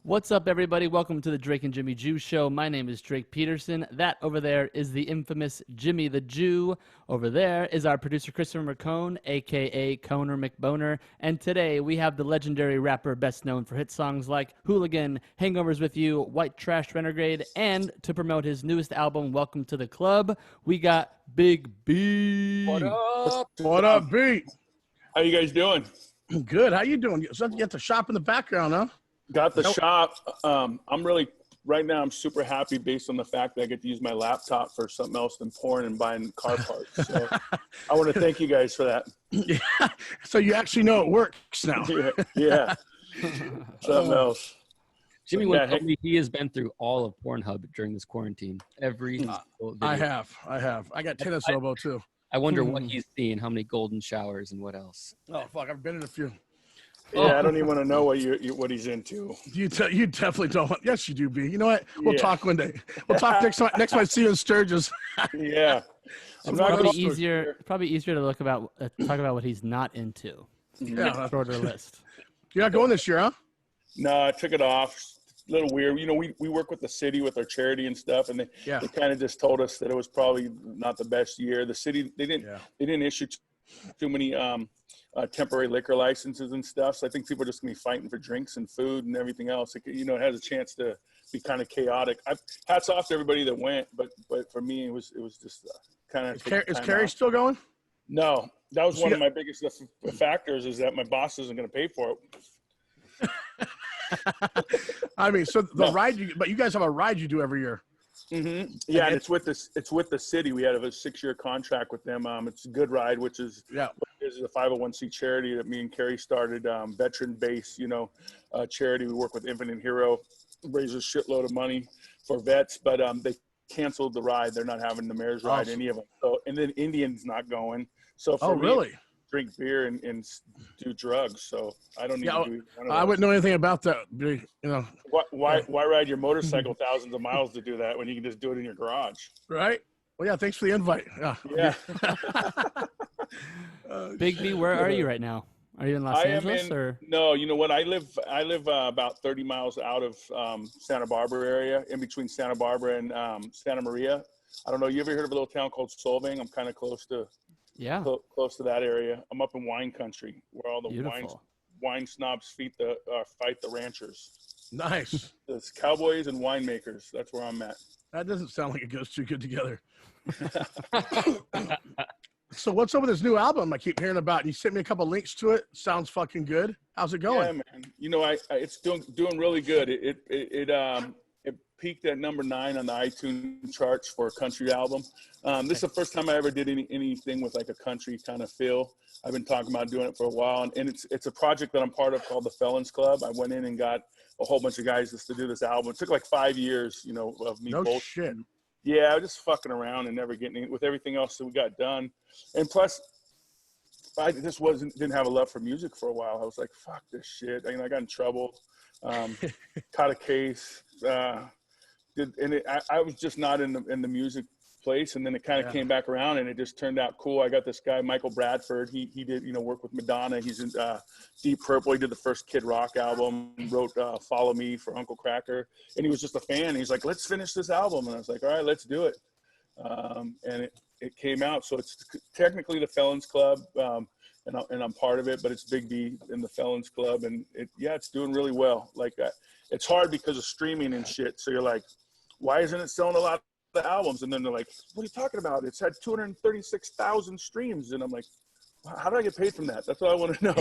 What's up, everybody? Welcome to the Drake and Jimmy Jew Show. My name is Drake Peterson. That over there is the infamous Jimmy the Jew. Over there is our producer, Christopher McCone, a.k.a. Coner McBoner. And today we have the legendary rapper best known for hit songs like Hooligan, Hangovers with You, White Trash Renegade, and to promote his newest album, Welcome to the Club, we got Big B. What up? What up, B? How you guys doing? Good. How you doing? You got the shop in the background, huh? Got the shop. I'm really, right now, I'm super happy based on the fact that I get to use my laptop for something else than porn and buying car parts. So I want to thank you guys for that. Yeah. So you actually know it works now. Yeah. Something else. Jimmy told me he has been through all of Pornhub during this quarantine. Every single video. I have. I got tennis elbow too. I wonder what he's seen, how many golden showers and what else. Oh fuck, I've been in a few. Yeah, I don't even want to know what he's into. You definitely don't. Yes, you do, B. You know what? We'll talk one day. We'll talk next time. Next time I see you in Sturgis. Yeah. It's probably easier to talk about what he's not into. Yeah, Shorter list. You're not going this year, huh? No, I took it off. A little weird. You know, we work with the city with our charity and stuff, and they kind of just told us that it was probably not the best year. The city they didn't issue too many temporary liquor licenses and stuff. So I think people are just gonna be fighting for drinks and food and everything else. It has a chance to be kind of chaotic. Hats off to everybody that went, but for me it was just kind of. Is Carrie still going? No, that was one of my biggest factors is that my boss isn't gonna pay for it. I mean, so ride but you guys have a ride you do every year. Mm-hmm. Yeah, and it's with the city. We had a 6-year contract with them. It's a Good Ride, which is a 501c charity that me and Carrie started. Veteran-based, charity. We work with Infinite Hero, raises a shitload of money for vets, but they canceled the ride. They're not having the mayor's ride, any of them. So, and then Indian's not going. So for me, really? Drink beer and do drugs. So I don't need to do one of I wouldn't know anything about that. Why ride your motorcycle thousands of miles to do that when you can just do it in your garage? Right. Well, yeah. Thanks for the invite. Yeah. Big B, where are you right now? Are you in Los Angeles or? No, you know what? I live about 30 miles out of Santa Barbara area, in between Santa Barbara and Santa Maria. I don't know. You ever heard of a little town called Solvang? I'm kind of close to. Yeah, close to that area. I'm up in wine country, where all the wine snobs fight the ranchers. Nice. It's cowboys and winemakers. That's where I'm at. That doesn't sound like it goes too good together. So what's up with this new album I keep hearing about? You sent me a couple links to it. Sounds fucking good. How's it going? Yeah, man. It's doing really good. It peaked at number 9 on the iTunes charts for a country album. This is the first time I ever did anything with like a country kind of feel. I've been talking about doing it for a while, and it's a project that I'm part of called the Felons Club. I went in and got a whole bunch of guys just to do this album. It took like 5 years, of me. No shit. Yeah, I was just fucking around and never getting it with everything else that we got done. And plus, I just didn't have a love for music for a while. I was like, fuck this shit. I got in trouble, caught a case. I was just not in the music place, and then it kind of came back around, and it just turned out cool. I got this guy Michael Bradford. He did work with Madonna. He's in Deep Purple. He did the first Kid Rock album. He wrote Follow Me for Uncle Kracker, and he was just a fan. He's like, let's finish this album, and I was like, all right, let's do it. And it came out. So it's technically the Felons Club, and I'm part of it, but it's Big B in the Felons Club, and it's doing really well. Like it's hard because of streaming and shit. So you're like, why isn't it selling a lot of the albums? And then they're like, what are you talking about? It's had 236,000 streams. And I'm like, how do I get paid from that? That's what I want to know.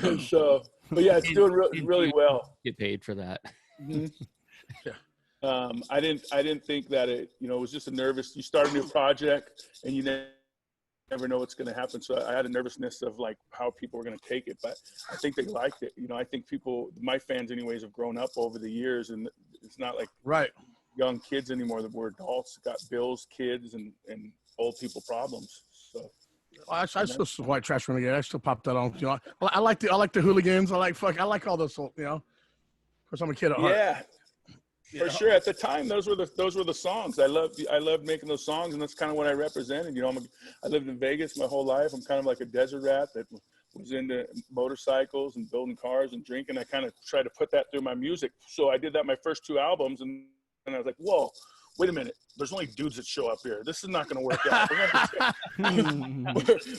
And so, but yeah, it's doing really well. Get paid for that. Mm-hmm. Yeah. I didn't think that it was just you start a new project and you never know what's going to happen. So I had a nervousness of like how people were going to take it, but I think they liked it. I think my fans anyways, have grown up over the years, and it's not like young kids anymore that we're adults, got bills, kids, and old people problems. So I still White Trash Renegade. I still pop that on. I like the Hooligans. I like all those. Of course, I'm a kid at heart. Yeah. For sure. At the time, those were the songs. I loved making those songs, and that's kind of what I represented. I lived in Vegas my whole life. I'm kind of like a desert rat that was into motorcycles and building cars and drinking. I kind of tried to put that through my music. So I did that my first 2 albums, and I was like, whoa, wait a minute. There's only dudes that show up here. This is not going to work out.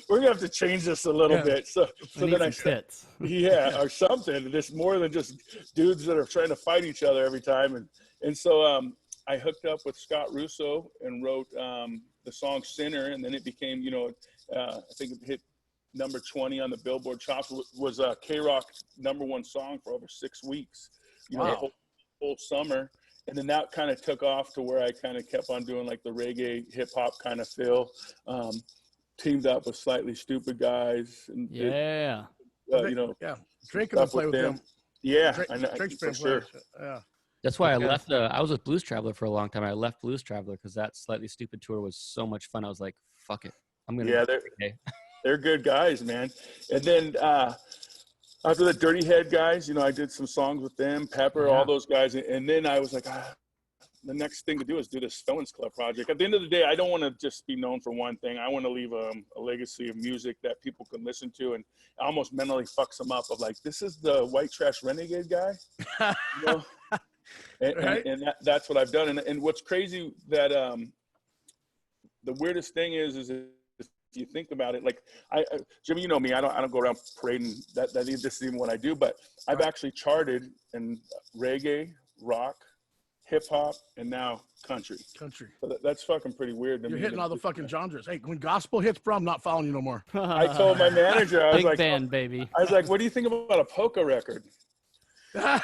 We're gonna have to change this a little bit. So then I said, or something. There's more than just dudes that are trying to fight each other every time. And so I hooked up with Scott Russo and wrote the song Sinner, and then it became, I think it hit number 20 on the Billboard charts. Was a K-Rock #1 song for over 6 weeks, the whole summer. And then that kind of took off to where I kind of kept on doing like the reggae hip hop kind of feel. Teamed up with Slightly Stupid guys. And Drake and I play with them. Yeah, Drake's for sure. Yeah. That's why I left. I was with Blues Traveler for a long time. I left Blues Traveler because that Slightly Stupid tour was so much fun. I was like, fuck it, I'm gonna. Yeah, they're good guys, man. And then after the Dirty Head guys, I did some songs with them, Pepper, all those guys. And then I was like, the next thing to do is do this Felons Club project. At the end of the day, I don't want to just be known for one thing. I want to leave a legacy of music that people can listen to, and almost mentally fucks them up of like, this is the white trash renegade guy. And that's what I've done. And what's crazy that the weirdest thing is if you think about it, like Jimmy, you know me, I don't go around parading that this is even what I do, but I've actually charted in reggae, rock, hip hop, and now country. So that's fucking pretty weird. You're hitting all the fucking genres. Hey, when gospel hits, bro, I'm not following you no more. I told my manager, I was Big like, band, baby. I was like, what do you think about a polka record? Oh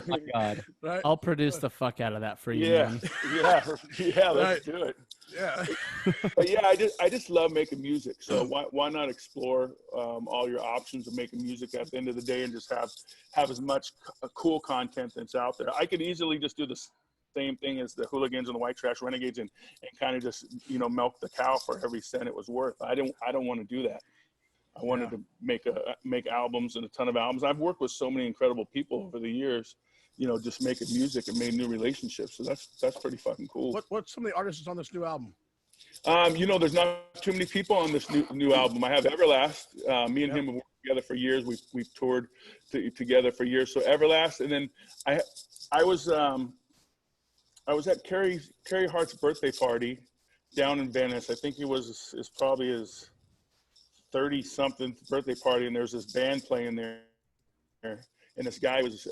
my God. Right? I'll produce the fuck out of that for you. Yeah, Man. yeah, let's do it. Yeah. But yeah, I just love making music. So why not explore all your options of making music at the end of the day and just have as much cool content that's out there. I could easily just do the same thing as the Hooligans and the White Trash Renegades and kind of just milk the cow for every cent it was worth. I don't want to do that. I wanted to make albums and a ton of albums. I've worked with so many incredible people over the years, just making music and made new relationships. So that's pretty fucking cool. What's some of the artists on this new album? There's not too many people on this new album. I have Everlast. Me and him have worked together for years. We've toured together for years. So Everlast, and then I was at Carrie Hart's birthday party down in Venice. I think it was probably his 30-something birthday party, and there's this band playing there, and this guy was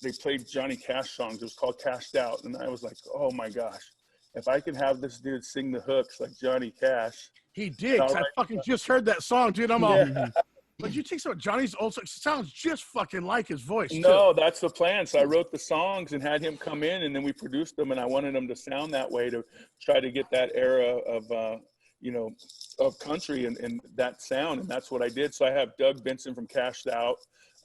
they played Johnny Cash songs. It was called Cashed Out, and I was like, oh my gosh, if I could have this dude sing the hooks like Johnny Cash. He did. I fucking just heard that song, dude. I'm all. But you take some of Johnny's old songs, it sounds just fucking like his voice. No, that's the plan. So I wrote the songs and had him come in, and then we produced them, and I wanted them to sound that way to try to get that era of of country and that sound. And that's what I did. So I have Doug Benson from Cashed Out,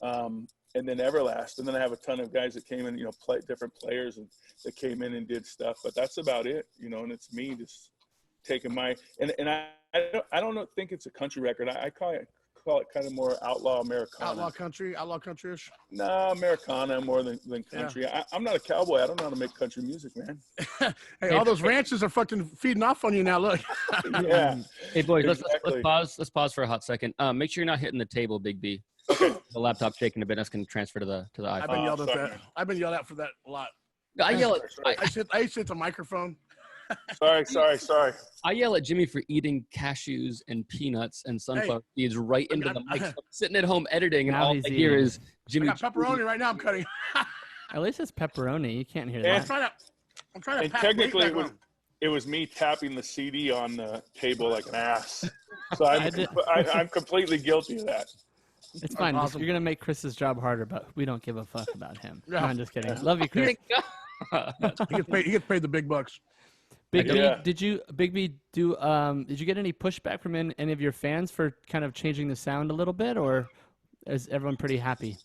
and then Everlast. And then I have a ton of guys that came in, play different players and that came in and did stuff, but that's about it, and it's me just taking my, and I don't think it's a country record. I call it kind of more outlaw Americana. Outlaw country-ish? No, Americana more than country. Yeah. I'm not a cowboy. I don't know how to make country music, man. Hey, all those ranches are fucking feeding off on you now. Look. Yeah. Hey, boys, exactly. Let's pause for a hot second. Make sure you're not hitting the table, Big B. The laptop's shaking a bit. That's going to transfer to the iPhone. I've been yelled at that. I've been yelled at for that a lot. I yell at. I hit the microphone. Sorry. I yell at Jimmy for eating cashews and peanuts and sunflower seeds right into the mic. So I'm sitting at home editing, and all I hear is Jimmy. I got pepperoni right now. I'm cutting. At least it's pepperoni. You can't hear that. I'm trying to. And technically, it was me tapping the CD on the table like an ass. So I'm completely guilty of that. It's fine. Awesome. You're gonna make Chris's job harder, but we don't give a fuck about him. No, I'm just kidding. Love you, Chris. He gets paid the big bucks. Big B, did you get any pushback from any of your fans for kind of changing the sound a little bit, or is everyone pretty happy?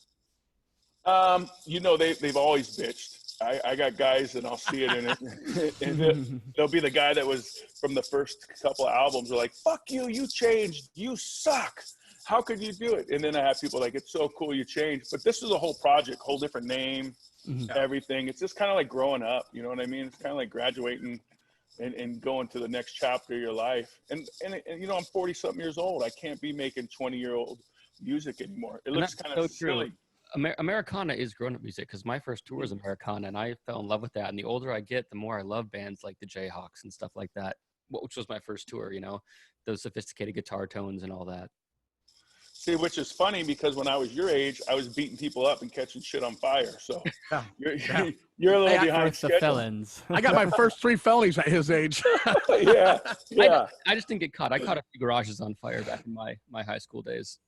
They've always bitched. I got guys, and I'll see it in it. And they'll be the guy that was from the first couple of albums. They're like, "Fuck you! You changed. You suck. How could you do it?" And then I have people like, "It's so cool you changed." But this is a whole project, whole different name, everything. It's just kind of like growing up. You know what I mean? It's kind of like graduating and going to the next chapter of your life. And I'm 40-something years old. I can't be making 20-year-old music anymore. It And looks that's kind of so true. silly. Americana is grown-up music because my first tour was Americana, and I fell in love with that. And the older I get, the more I love bands like the Jayhawks and stuff like that, which was my first tour. Those sophisticated guitar tones and all that. See, which is funny because when I was your age, I was beating people up and catching shit on fire. So you're a little behind the schedule. felons. I got my first 3 felonies at his age. Yeah. I just didn't get caught. I caught a few garages on fire back in my high school days.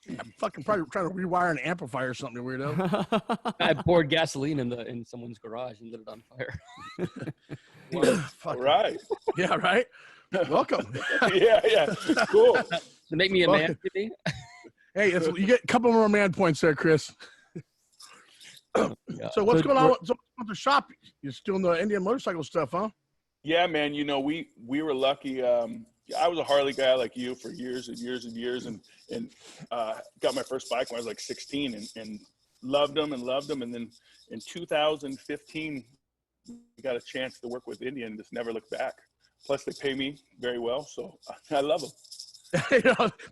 I'm fucking probably trying to rewire an amplifier or something, you weirdo. I poured gasoline in someone's garage and lit it on fire. All right. Yeah, right. Welcome. Yeah. Cool. To make me a man, Jimmy? Hey, you get a couple more man points there, Chris. Yeah. So what's going on with the shop? You're still doing the Indian motorcycle stuff, huh? Yeah, man. We were lucky. I was a Harley guy like you for years and years and years, and got my first bike when I was like 16, and loved them. And then in 2015, we got a chance to work with Indian and just never looked back. Plus, they pay me very well, so I love them.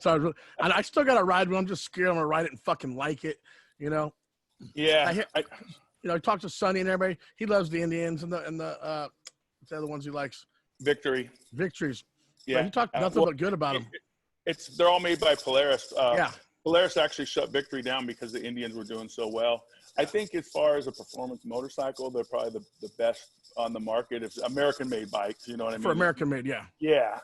So I still got to ride, but I'm just scared I'm gonna ride it and fucking like it. Yeah. I talked to Sonny and everybody. He loves the Indians and the other ones he likes. Victories. Yeah, he talked nothing but good about them. They're all made by Polaris. Yeah. Polaris actually shut Victory down because the Indians were doing so well. I think as far as a performance motorcycle, they're probably the best on the market. It's American-made bikes, you know what I mean? For American-made, yeah. Yeah.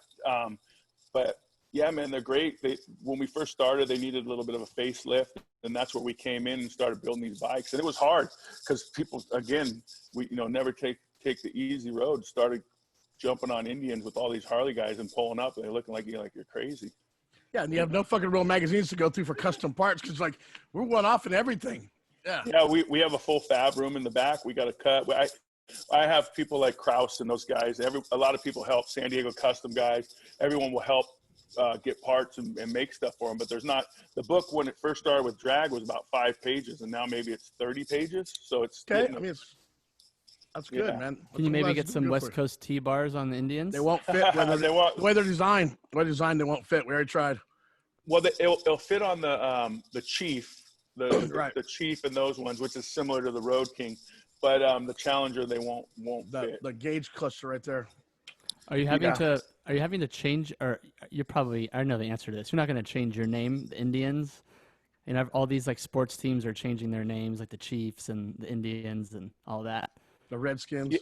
But yeah, man, they're great. When we first started, they needed a little bit of a facelift, and that's where we came in and started building these bikes. And it was hard because people, again, we never take the easy road. Started jumping on Indians with all these Harley guys and pulling up, and they're looking like you're crazy. Yeah, and you have no fucking real magazines to go through for custom parts because we're one off in everything. Yeah. Yeah, we have a full fab room in the back. We got to cut. I have people like Kraus and those guys. A lot of people help. San Diego Custom guys. Everyone will help get parts and make stuff for them. But there's not the book when it first started with drag was about 5 pages, and now maybe it's 30 pages. So it's okay. I mean, that's good, man. Can you maybe get some West Coast T-bars on the Indians? They won't fit. The way they're designed. They won't fit. We already tried. Well, it'll fit on the Chief, Right. the Chief and those ones, which is similar to the Road King. But the Challenger, they won't fit. The gauge cluster right there. Are you having to change, or I know the answer to this. You're not going to change your name, the Indians? All these like sports teams are changing their names, like the Chiefs and the Indians and all that. The Redskins.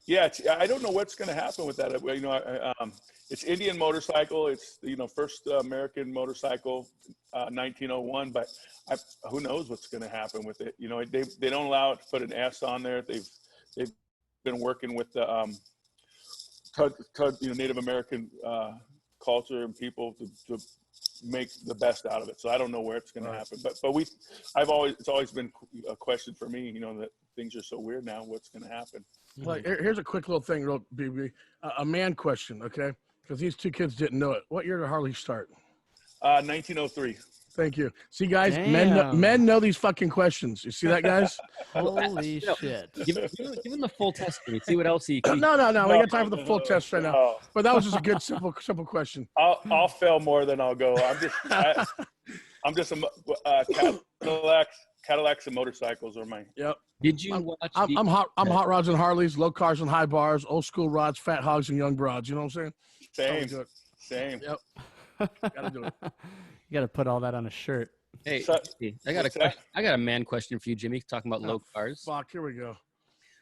Yeah, I don't know what's going to happen with that. It's Indian motorcycle. It's first American motorcycle, 1901. But who knows what's going to happen with it? They don't allow it to put an S on there. They've been working with the Native American culture and people to make the best out of it. So I don't know where it's going to happen. But it's always been a question for me. That things are so weird now. What's going to happen? Well, here's a quick little thing, real BB. A man question, okay? Because these 2 kids didn't know it. What year did Harley start? 1903. Thank you. See, guys, men know these fucking questions. You see that, guys? Holy shit! Give him the full testing. See what else he. No. We got time for the full test right now. But that was just a good, simple question. I'll fail more than I'll go. I'm just a Cadillacs and motorcycles are my. Yep. Did you watch? I'm hot rods and Harleys, low cars and high bars, old school rods, fat hogs and young broads. You know what I'm saying? Same. Yep. Gotta do it. You got to put all that on a shirt. Hey, I got a man question for you, Jimmy. Talking about low cars. Fuck, here we go.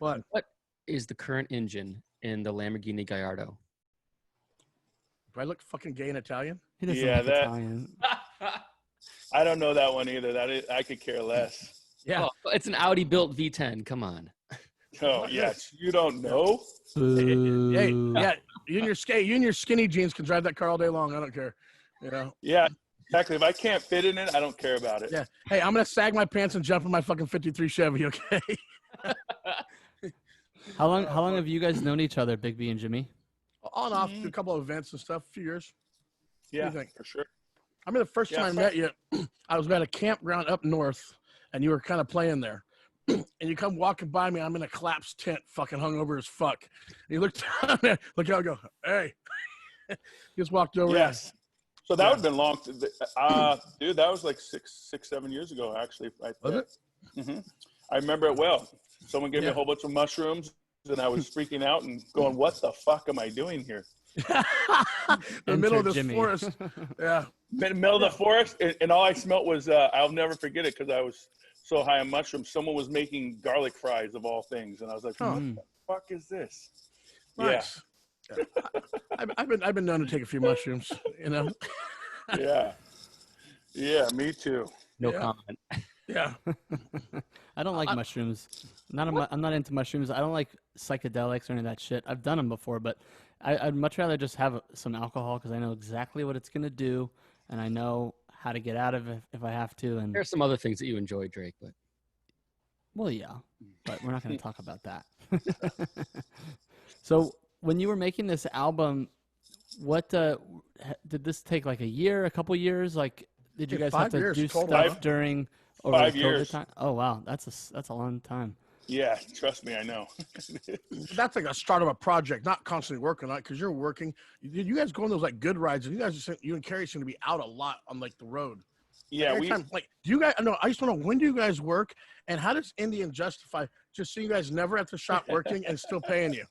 What is the current engine in the Lamborghini Gallardo? Do I look fucking gay and Italian? He doesn't look Italian. I don't know that one either. I could care less. Yeah, it's an Audi built V10. Come on. Oh yes, you don't know. Hey, yeah, you and your skinny jeans can drive that car all day long. I don't care. Yeah, exactly. If I can't fit in it, I don't care about it. Yeah. Hey, I'm gonna sag my pants and jump in my fucking '53 Chevy. Okay. How long have you guys known each other, Big B and Jimmy? On and off, a couple of events and stuff. A few years. Yeah, for sure. I mean, the first time I met you, I was at a campground up north, and you were kind of playing there. And you come walking by me, I'm in a collapsed tent, fucking hungover as fuck. And you look down there, look out, and go, hey. You just walked over. Yes. So that would have been long. Dude, that was like six, 7 years ago, actually. Right there. Was it? Mm-hmm. I remember it well. Someone gave me a whole bunch of mushrooms, and I was freaking out and going, "What the fuck am I doing here?" The middle of this Jimmy. forest. Yeah. Middle of the forest, and all I smelled was, I'll never forget it because I was so high on mushrooms. Someone was making garlic fries of all things, and I was like, "What the fuck is this?" Nice. Yeah. I've been known to take a few mushrooms, you know. Yeah, me too. No comment. Yeah. I don't like mushrooms. I'm not into mushrooms. I don't like psychedelics or any of that shit. I've done them before, but I'd much rather just have some alcohol because I know exactly what it's going to do, and I know how to get out of it if I have to. And There's some other things that you enjoy, Drake, but well, yeah, but we're not going to talk about that. So when you were making this album, what did this take? Like a year, a couple years? Like, did you guys have to do stuff during over 5 the years? COVID time? Oh wow, that's a long time. Yeah, trust me, I know. That's like a start of a project, not constantly working on it because you're working. You guys go on those like good rides, and you and Carrie seem to be out a lot on like the road. Yeah, Every time, like, do you guys? No, I just want to know, when do you guys work, and how does Indian justify just seeing you guys never at the shop working and still paying you?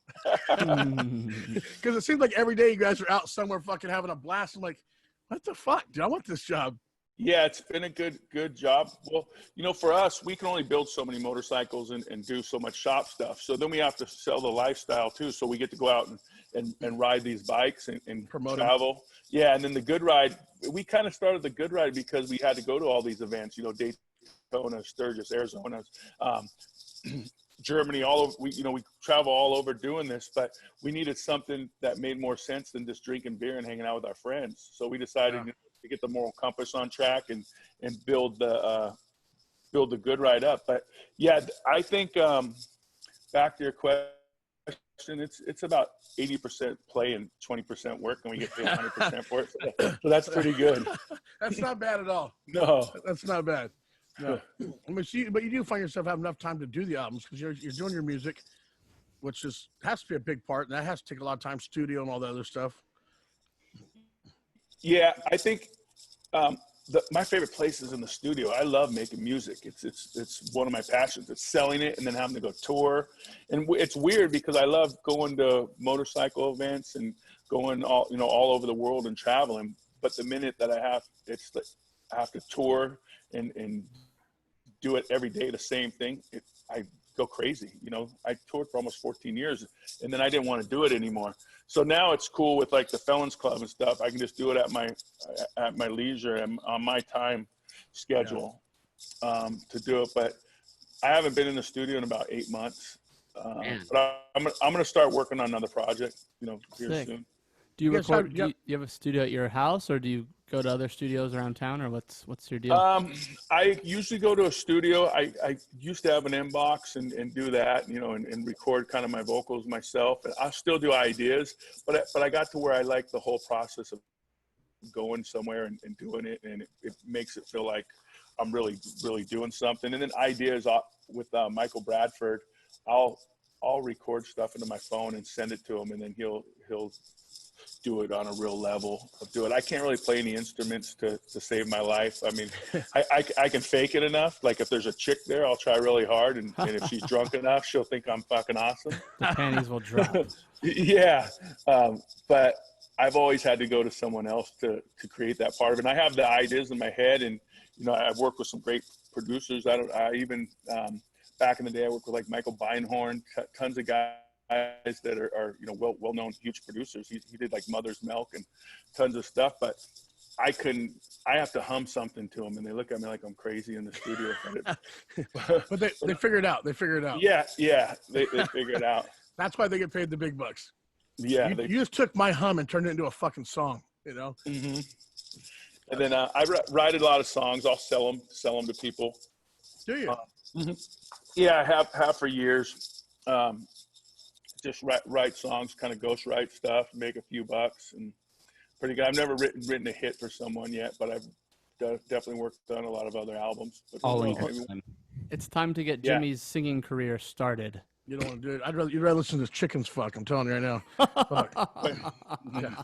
Because it seems like every day you guys are out somewhere fucking having a blast. I'm like, what the fuck, dude? I want this job. Yeah, it's been a good job. Well, for us, we can only build so many motorcycles and do so much shop stuff. So then we have to sell the lifestyle too. So we get to go out and ride these bikes and travel. Them. Yeah, and then the good ride, we kind of started the good ride because we had to go to all these events, Daytona, Sturgis, Arizona, Germany, all over. We travel all over doing this, but we needed something that made more sense than just drinking beer and hanging out with our friends. So we decided to get the moral compass on track and build the good ride up. But yeah, I think back to your question, it's about 80% play and 20% work, and we get paid 100% for it. So that's pretty good. That's not bad at all. No, that's not bad. No, I mean, but you do find yourself having enough time to do the albums because you're doing your music, which has to be a big part, and that has to take a lot of time, studio and all the other stuff. Yeah, I think my favorite place is in the studio. I love making music. It's one of my passions. It's selling it and then having to go tour. And it's weird because I love going to motorcycle events and going all over the world and traveling. But the minute that I have to tour and do it every day, the same thing, I go crazy. I toured for almost 14 years and then I didn't want to do it anymore. So now it's cool with like the Felons Club and stuff. I can just do it at my leisure and on my time schedule to do it. But I haven't been in the studio in about 8 months. But I'm going to start working on another project, here soon. Do you record? Do you have a studio at your house, or do you go to other studios around town, or what's your deal? I usually go to a studio. I used to have an inbox and do that, and record kind of my vocals myself. And I still do ideas, but I got to where I like the whole process of going somewhere and doing it, and it makes it feel like I'm really, really doing something. And then ideas with Michael Bradford, I'll record stuff into my phone and send it to him, and then he'll do it on a real level of do it. I can't really play any instruments to save my life. I mean, I can fake it enough. Like if there's a chick there, I'll try really hard. And if she's drunk enough, she'll think I'm fucking awesome. The panties will drop. Yeah. But I've always had to go to someone else to create that part of it. And I have the ideas in my head, and, I've worked with some great producers. I even, back in the day, I worked with like Michael Beinhorn, tons of guys that are well-known huge producers. He did like Mother's Milk and tons of stuff, but I have to hum something to them, and they look at me like I'm crazy in the studio. But they figure it out. Yeah, they figure it out. That's why they get paid the big bucks. Yeah, you just took my hum and turned it into a fucking song, Mm-hmm. And then I write a lot of songs. I'll sell them to people. Do you? Mm-hmm. Yeah, I have for years. Just write songs, kind of ghost write stuff, make a few bucks, and pretty good. I've never written a hit for someone yet, but I've definitely worked on a lot of other albums. It's time to get Jimmy's singing career started. You don't want to do it. You'd rather listen to chickens fuck. I'm telling you right now. Fuck. Yeah.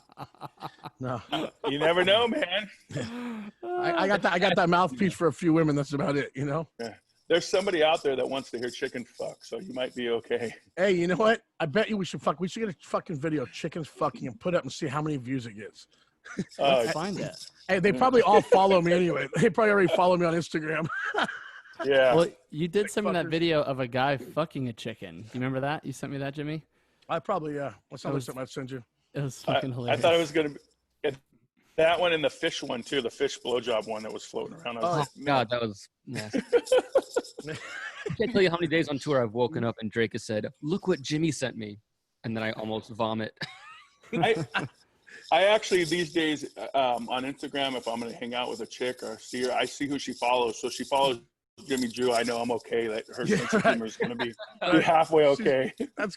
No. You never know, man. I got that mouthpiece for a few women. That's about it, you know? Yeah. There's somebody out there that wants to hear chicken fuck, so you might be okay. Hey, you know what? I bet you we should get a fucking video of chickens fucking and put it up and see how many views it gets. Let's find it. Hey, they probably all follow me anyway. They probably already follow me on Instagram. Yeah. Well, you did send me that fuckers. video of a guy fucking a chicken. Do you remember that? You sent me that, Jimmy? I probably, yeah. What's That that was- something I'd send you? It was I fucking hilarious. thought it was going to be that one and the fish one, too, the fish blowjob one that was floating around. I was Oh, like, God, that was nasty. I can't tell you how many days on tour I've woken up and Drake has said, "Look what Jimmy sent me," and then I almost vomit. I actually these days on Instagram, if I'm going to hang out with a chick or see her, I see who she follows. So she follows Jimmy Jew. I know I'm okay. That her sense of humor is going to be halfway okay. That's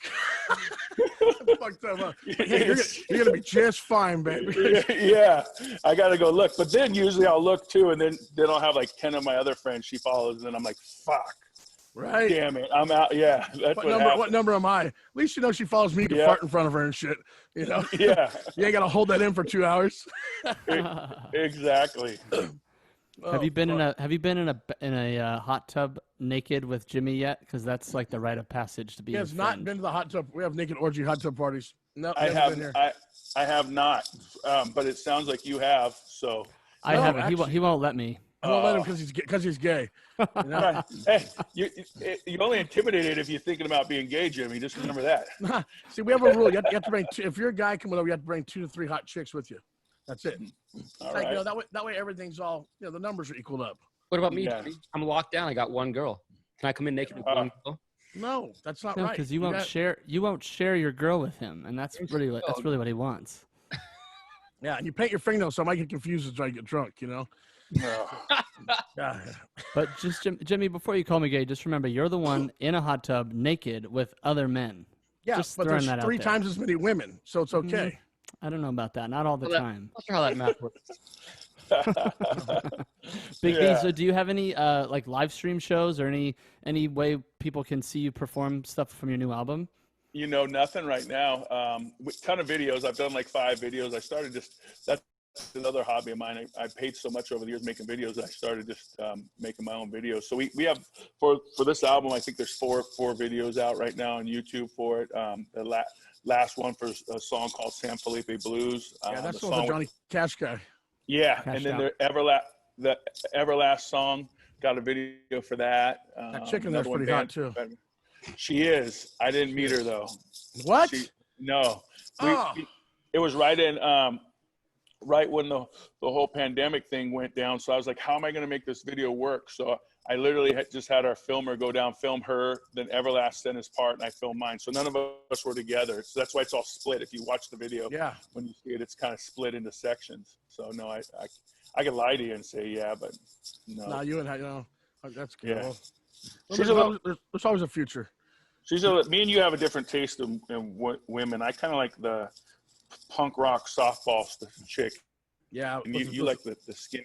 fucked up. Huh? But hey, you're gonna be just fine, baby. Yeah, I got to go look. But then usually I'll look too, and then I'll have like 10 of my other friends she follows, and then I'm like, fuck. Right. Damn it, I'm out. Yeah, that's What number am I? At least you know she follows me. You can fart in front of her and shit. You know. Yeah, You ain't gotta hold that in for 2 hours. exactly. Have you been in a hot tub naked with Jimmy yet? Because that's like the rite of passage to be. He has not been to the hot tub. We have naked orgy hot tub parties. No, I never have. been here. I have not. But it sounds like you have. So. I No, haven't. actually- he won't let me. I won't let him because he's gay. You know? Hey, you only intimidated if you're thinking about being gay, Jimmy. Just remember that. See, we have a rule. You have to bring if you're a guy coming over, you have to bring 2 to 3 hot chicks with you. That's it. All Like, right. you know, that way everything's all, you know, the numbers are equaled up. What about me, Yeah. Jimmy? I'm locked down. I got one girl. Can I come in naked with one girl? No, that's not No, right. because you won't share. You won't share your girl with him, and that's really what he wants. Yeah, and you paint your fingernails, so I might get confused as I get drunk. You know. No. Yeah. But just Jimmy, before you call me gay, just remember you're the one in a hot tub naked with other men. Yeah, Just but throwing there's that out 3 there. times as many women, so it's okay. I don't know about that. Not all the time. Not sure how that math works. Big B, Yeah. so do you have any like live stream shows or any way people can see you perform stuff from your new album? You know, nothing right now. Ton of videos. I've done like 5 videos. I started that's another hobby of mine. I paid so much over the years making videos that I started just making my own videos. So we have for this album, I think there's four videos out right now on YouTube for it. The last one for a song called San Felipe Blues. Yeah, that's the the song Johnny Cash guy. Yeah, Cashed and then out. the Everlast song, got a video for that. That chicken there's another one, pretty hot too. She is. I didn't meet her though. What? No. Oh. It was right when the whole pandemic thing went down. So I was like, how am I going to make this video work? So I literally just had our filmer go down, film her, then Everlast sent his part, and I filmed mine. So none of us were together. So that's why it's all split. If you watch the video, Yeah. when you see it, it's kind of split into sections. So no, I could lie to you and say yeah, but no. No, you and I, you know, that's good. Yeah. Well, She's a little- there's always a future. Me and you have a different taste in women. I kind of like the punk rock softball chick, Yeah. and you like the skinny.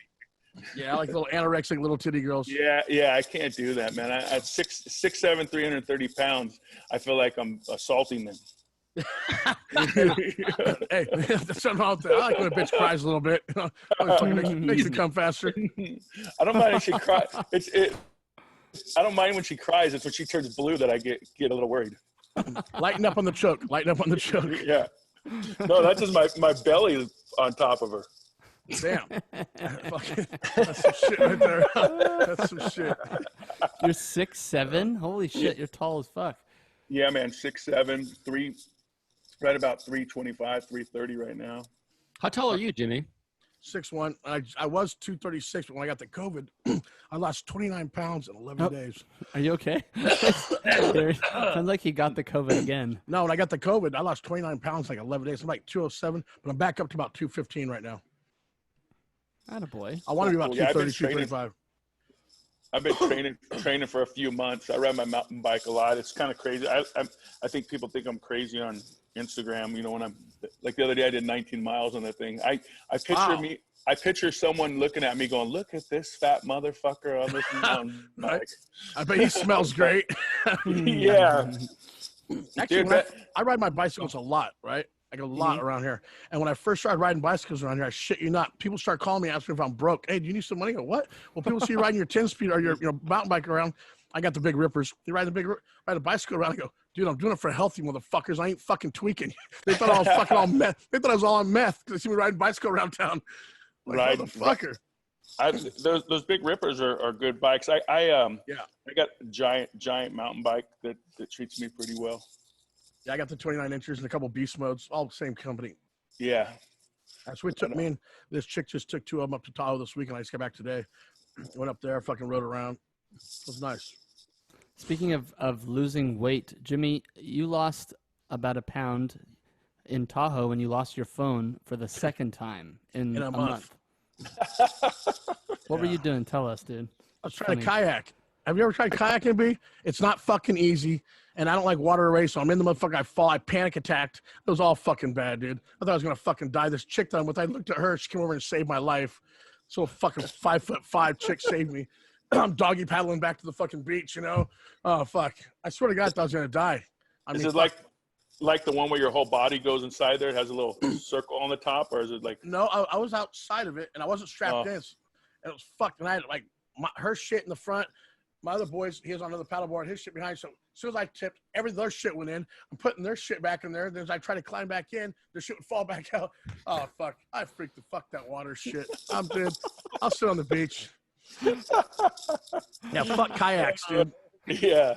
Yeah, I like little anorexic little titty girls. Yeah, I can't do that, man. At 6'7", 330 pounds, I feel like I'm assaulting them. Hey, there's something out there. I like when a bitch cries a little bit. Makes me come faster. I don't mind if she cries. I don't mind when she cries. It's when she turns blue that I get a little worried. Lighten up on the choke. Lighten up on the choke. Yeah. No, that's just my belly on top of her. Damn. That's some shit right there. That's some shit. You're 6'7"? Holy shit, you're tall as fuck. Yeah, man, 6'7", right about 325, 330 right now. How tall are you, Jimmy? 6'1". I was 236, but when I got the COVID, I lost 29 pounds in 11 days. Are you okay? Sounds like he got the COVID again. No, when I got the COVID, I lost 29 pounds in like 11 days. I'm like 207, but I'm back up to about 215 right now. Attaboy. I want to be about Yeah, I've been 230, 235. I've been training for a few months. I ride my mountain bike a lot. It's kind of crazy. I think people think I'm crazy on Instagram. You know, when I'm like the other day, I did 19 miles on that thing. I picture Wow. I picture someone looking at me going, "Look at this fat motherfucker on this mountain bike." I bet he smells great. Yeah. Actually, Dude, when I ride my bicycles a lot, right? like a lot around here. And when I first started riding bicycles around here, I shit you not, people start calling me asking if I'm broke. Hey, do you need some money? I go, what? Well, people see you riding your 10-speed or your mountain bike around. I got the big rippers. You ride ride a bicycle around. I go, dude, I'm doing it for healthy motherfuckers. I ain't fucking tweaking. They thought I was fucking all meth. They thought I was all on meth because they see me riding bicycle around town. Like, Right, motherfucker. Those big rippers are good bikes. I got a giant mountain bike that treats me pretty well. Yeah, I got the 29 inches and a couple beast modes, all the same company. Yeah. That's what took me and this chick just took 2 of them up to Tahoe this week, and I just got back today. Went up there, fucking rode around. It was nice. Speaking of losing weight, Jimmy, you lost about 1 pound in Tahoe when you lost your phone for the second time in a month. What were you doing? Tell us, dude. I was trying to kayak. Have you ever tried kayaking, B? It's not fucking easy, and I don't like water race, so I'm in the motherfucker. I fall. I panic attacked. It was all fucking bad, dude. I thought I was going to fucking die. This chick that I'm with, I looked at her. She came over and saved my life. So a fucking 5'5" chick saved me. I'm doggy paddling back to the fucking beach, you know? Oh, fuck. I swear to God, I thought I was going to die. Is it like the one where your whole body goes inside there? It has a little circle on the top, or is it like? No, I was outside of it, and I wasn't strapped in. And it was fucked. And I had like her shit in the front. My other boys, he was on another paddleboard, his shit behind. So as soon as I tipped, their shit went in. I'm putting their shit back in there. Then as I try to climb back in, their shit would fall back out. Oh, fuck. I freaked the fuck that water shit. I'm dead. I'll sit on the beach. Yeah, fuck kayaks, dude. Yeah.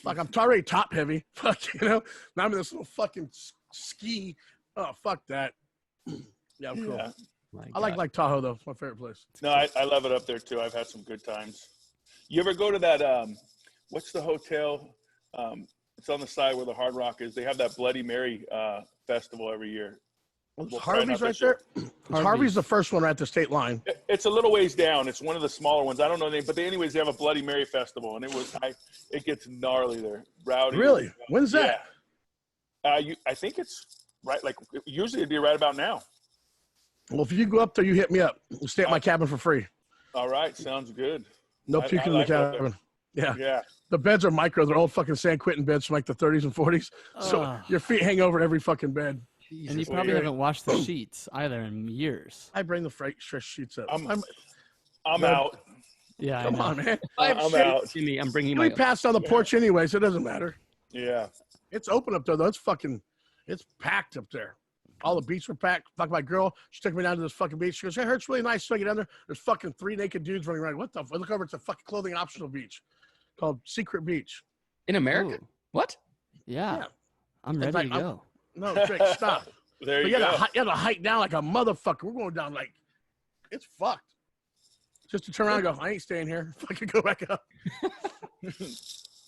Fuck, I'm already top heavy. Fuck, you know? Now I'm in this little fucking ski. Oh, fuck that. Yeah, I'm cool. Yeah. I like Tahoe, though. It's my favorite place. No, I love it up there, too. I've had some good times. You ever go to that, what's the hotel? It's on the side where the Hard Rock is. They have that Bloody Mary festival every year. Well, Harvey's right there. Harvey's the first one right at the state line. It's a little ways down. It's one of the smaller ones. I don't know the name, but anyways, they have a Bloody Mary festival, and it gets gnarly there. Rowdy. Really? When's that? Yeah. I think it's right. Like usually it'd be right about now. Well, if you go up there, you hit me up. We'll stay at my cabin for free. All right, sounds good. No puking in the cabin. Yeah. The beds are micro. They're old fucking San Quentin beds from like the 30s and 40s. So your feet hang over every fucking bed. Jesus, and you probably haven't washed the sheets either in years. I bring the fresh sheets up. I'm out. Yeah, come on, man. I'm out. Jimmy, I'm bringing we passed on the porch anyway, so it doesn't matter. Yeah. It's open up there, though. It's packed up there. All the beats were packed. Fuck, my girl, she took me down to this fucking beach. She goes, hey, it's really nice. So I get down there. There's fucking 3 naked dudes running around. What the fuck? I look over. It's a fucking clothing optional beach called Secret Beach. In America? Ooh. What? Yeah. I'm ready to go. No, Drake, stop. There you go. You have to hike down like a motherfucker. We're going down like, it's fucked. Just to turn around and go, I ain't staying here. Fucking go back up.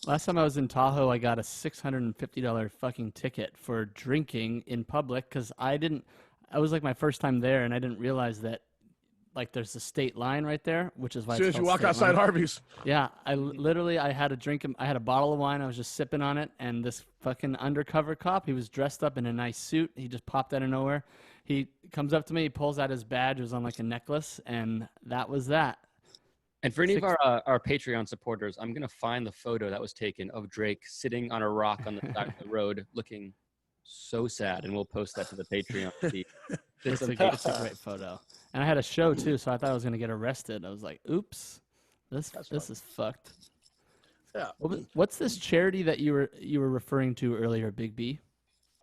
Last time I was in Tahoe, I got a $650 fucking ticket for drinking in public because I was like my first time there, and I didn't realize that like there's a state line right there, which is why as soon as you walk outside Harvey's. Yeah, I had a drink. I had a bottle of wine. I was just sipping on it, and this fucking undercover cop, he was dressed up in a nice suit. He just popped out of nowhere. He comes up to me, he pulls out his badge. It was on like a necklace, and that was that. And for any of our Patreon supporters, I'm going to find the photo that was taken of Drake sitting on a rock on the side of the road looking so sad, and we'll post that to the Patreon feed. It's a great photo. And I had a show, too, so I thought I was going to get arrested. I was like, oops, this is fucked. Yeah. What's this charity that you were referring to earlier, Big B?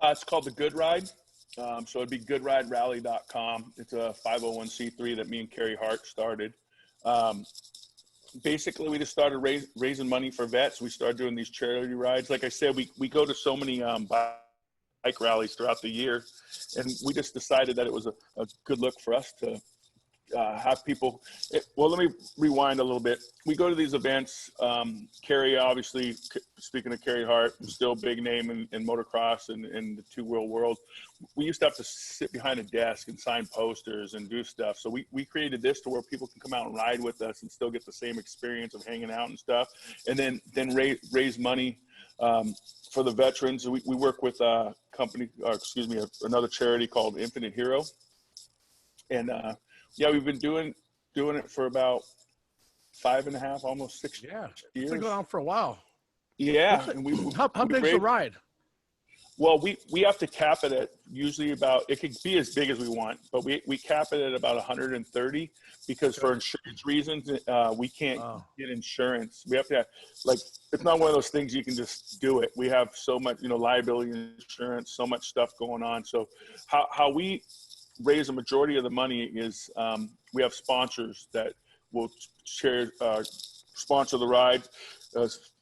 It's called the Good Ride. So it'd be goodriderally.com. It's a 501c3 that me and Carrie Hart started. Basically, we just started raising money for vets. We started doing these charity rides. Like I said, we go to so many bike rallies throughout the year, and we just decided that it was a good look for us to have people. Well, let me rewind a little bit. We go to these events. Carrie, obviously, speaking of Carrie Hart, still big name in motocross and in the two-wheel world. We used to have to sit behind a desk and sign posters and do stuff. So we created this to where people can come out and ride with us and still get the same experience of hanging out and stuff. And then raise money for the veterans. We work with a company, another charity called Infinite Hero. And we've been doing it for about 5.5, almost 6 years. It's been going on for a while. Yeah. How big's the ride? Well, we have to cap it at usually about, it could be as big as we want, but we cap it at about 130 because for insurance reasons, we can't get insurance. We have to have, like, it's not one of those things you can just do it. We have so much, liability insurance, so much stuff going on. So how we raise a majority of the money is we have sponsors that will sponsor the ride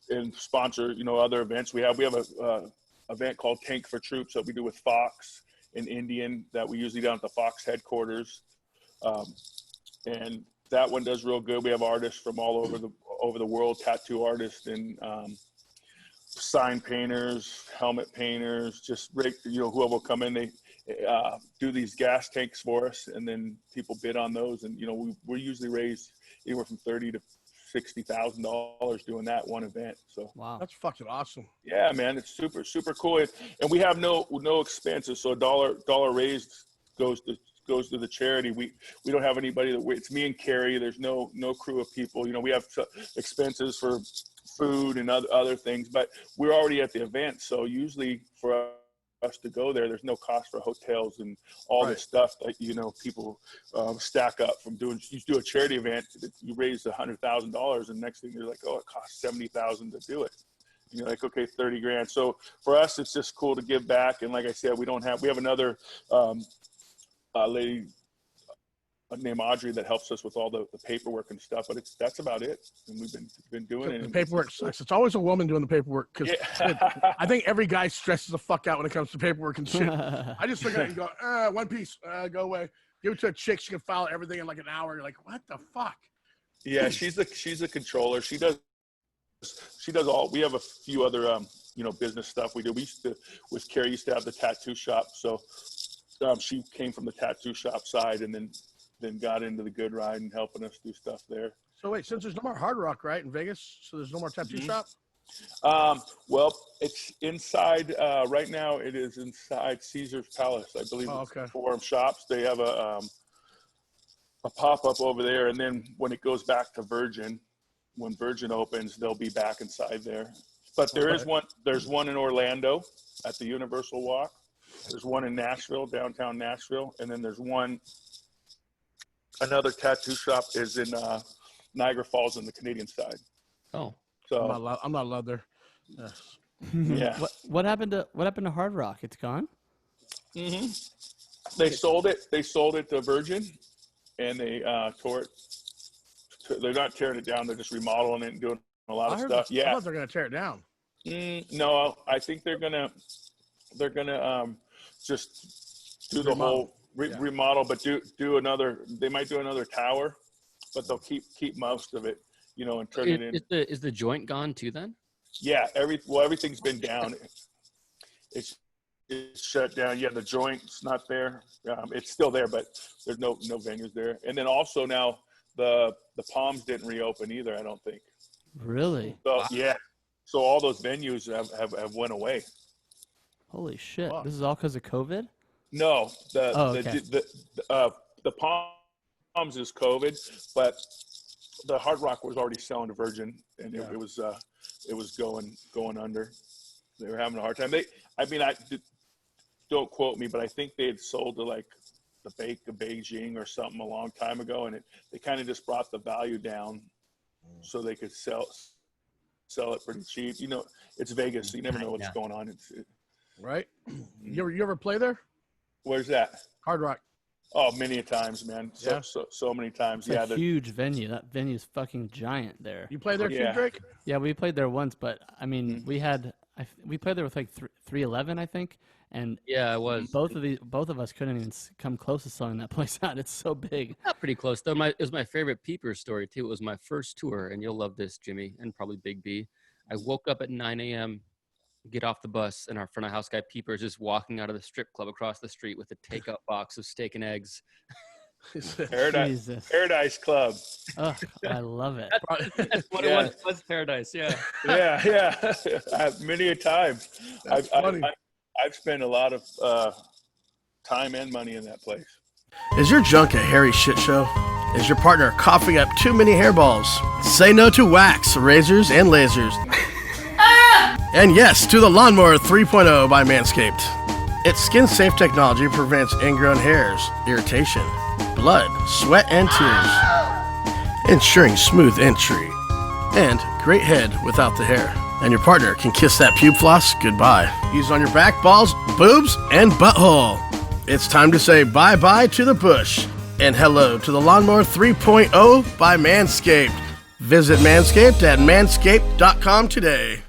and sponsor, other events. We have a event called Tank for Troops that we do with Fox and Indian that we usually down at the Fox headquarters. And that one does real good. We have artists from all over the world, tattoo artists and sign painters, helmet painters, just, whoever will come in, they do these gas tanks for us, and then people bid on those. And, we usually raise anywhere from $30,000 to $60,000 doing that one event. So wow, that's fucking awesome. Yeah, man, it's super, super cool. And we have no expenses. So a dollar raised goes to the charity. We don't have anybody it's me and Carrie. There's no crew of people. We have expenses for food and other things, but we're already at the event. So usually for us to go there's no cost for hotels and all this stuff that people stack up from doing. You do a charity event, you raise $100,000, and next thing you're like, oh, it costs $70,000 to do it. And you're like, okay, $30,000. So for us, it's just cool to give back. And like I said, we have another lady named Audrey that helps us with all the paperwork and stuff, but that's about it. And we've been doing it. The paperwork sucks. It's always a woman doing the paperwork because I think every guy stresses the fuck out when it comes to paperwork and shit. I just look at it and go, one piece, go away. Give it to a chick. She can file everything in like an hour. You're like, what the fuck? Yeah, she's the controller. She does all. We have a few other business stuff we do. With Carrie used to have the tattoo shop, so she came from the tattoo shop side and then got into the good ride and helping us do stuff there. So wait, since there's no more Hard Rock, right, in Vegas, so there's no more tattoo shop? Well, it's inside, right now it is inside Caesar's Palace. I believe it's Forum Shops. They have a pop-up over there, and then when it goes back to Virgin, when Virgin opens, they'll be back inside there. But there's one in Orlando at the Universal Walk. There's one in Nashville, downtown Nashville, and then there's another tattoo shop is in Niagara Falls on the Canadian side. Oh, so I'm not allowed there. Yeah. What happened to Hard Rock? It's gone. Mm-hmm. They sold it to Virgin, and they tore it. They're not tearing it down. They're just remodeling it and doing a lot of stuff. I thought they're gonna tear it down. No, I think they're gonna just do the whole remodel, but do another. They might do another tower, but they'll keep most of it, and turn it in. Is the joint gone too then? Yeah, everything's been down. It's shut down. Yeah, the joint's not there. It's still there, but there's no venues there. And then also now the Palms didn't reopen either, I don't think. Really? So yeah, so all those venues have went away. Holy shit! This is all because of COVID? No, the Palms is COVID, but the Hard Rock was already selling to Virgin, and it was going under. They were having a hard time. Don't quote me, but I think they had sold to like the Beijing or something a long time ago, and they kind of just brought the value down so they could sell it pretty cheap. It's Vegas, so you never know what's going on. Right? You ever play there? Where's that? Hard Rock. Oh, many a times, man. So many times. It's a huge venue. That venue's fucking giant there. You play there too, Drake? Yeah, we played there once, but I mean, we played there with like 311, I think, and it was both of us couldn't even come close to selling that place out. It's so big. Not pretty close though. It was my favorite Peepers story too. It was my first tour, and you'll love this, Jimmy, and probably Big B. I woke up at 9 a.m. Get off the bus, and our front of house guy Peepers is walking out of the strip club across the street with a takeout box of steak and eggs. Paradise Club. Oh, I love it. That's what it was. Paradise. Yeah. Yeah. Many a time. I've spent a lot of time and money in that place. Is your junk a hairy shit show? Is your partner coughing up too many hairballs? Say no to wax, razors, and lasers. And yes, to the Lawnmower 3.0 by Manscaped. Its skin-safe technology prevents ingrown hairs, irritation, blood, sweat, and tears, ensuring smooth entry and great head without the hair. And your partner can kiss that pube floss goodbye. Use it on your back, balls, boobs, and butthole. It's time to say bye-bye to the bush and hello to the Lawnmower 3.0 by Manscaped. Visit Manscaped at manscaped.com today.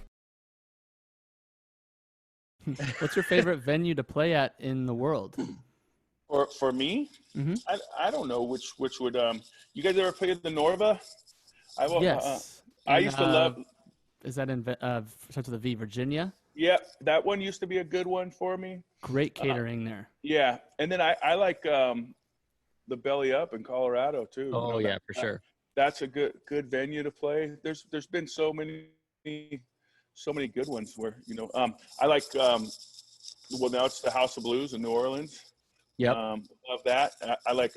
What's your favorite venue to play at in the world? For me, Mm-hmm. I don't know which would you guys ever play at the Norva? Yes. I In, used to love. Is that in starts with a V, Virginia? Yeah, that one used to be a good one for me. Great catering there. Yeah, and then I like the Belly Up in Colorado too. Oh yeah, for sure. That's a good venue to play. There's been so many good ones where I like well, now it's the House of Blues in New Orleans. Yep. Love that. I like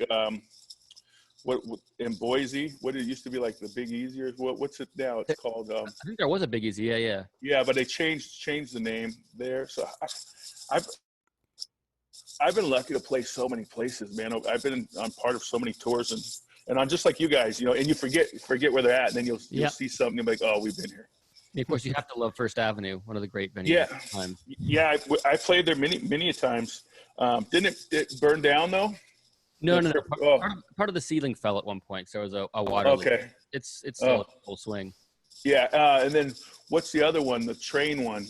what in Boise, what it used to be like the Big Easy, or what's it now? It's called I think there was a Big Easy. Yeah. yeah, but they changed the name there. So I've been lucky to play so many places, man. I've been on part of so many tours, and I'm just like you guys, and you forget where they're at, and then you'll see something and be like, oh, we've been here. And of course, you have to love First Avenue, one of the great venues. Yeah, at the time. yeah. I played there many a times. Didn't it burn down though? No. Part of the ceiling fell at one point, so there was a water leak. Okay. It's still in full swing. Yeah, and then what's the other one? The train one.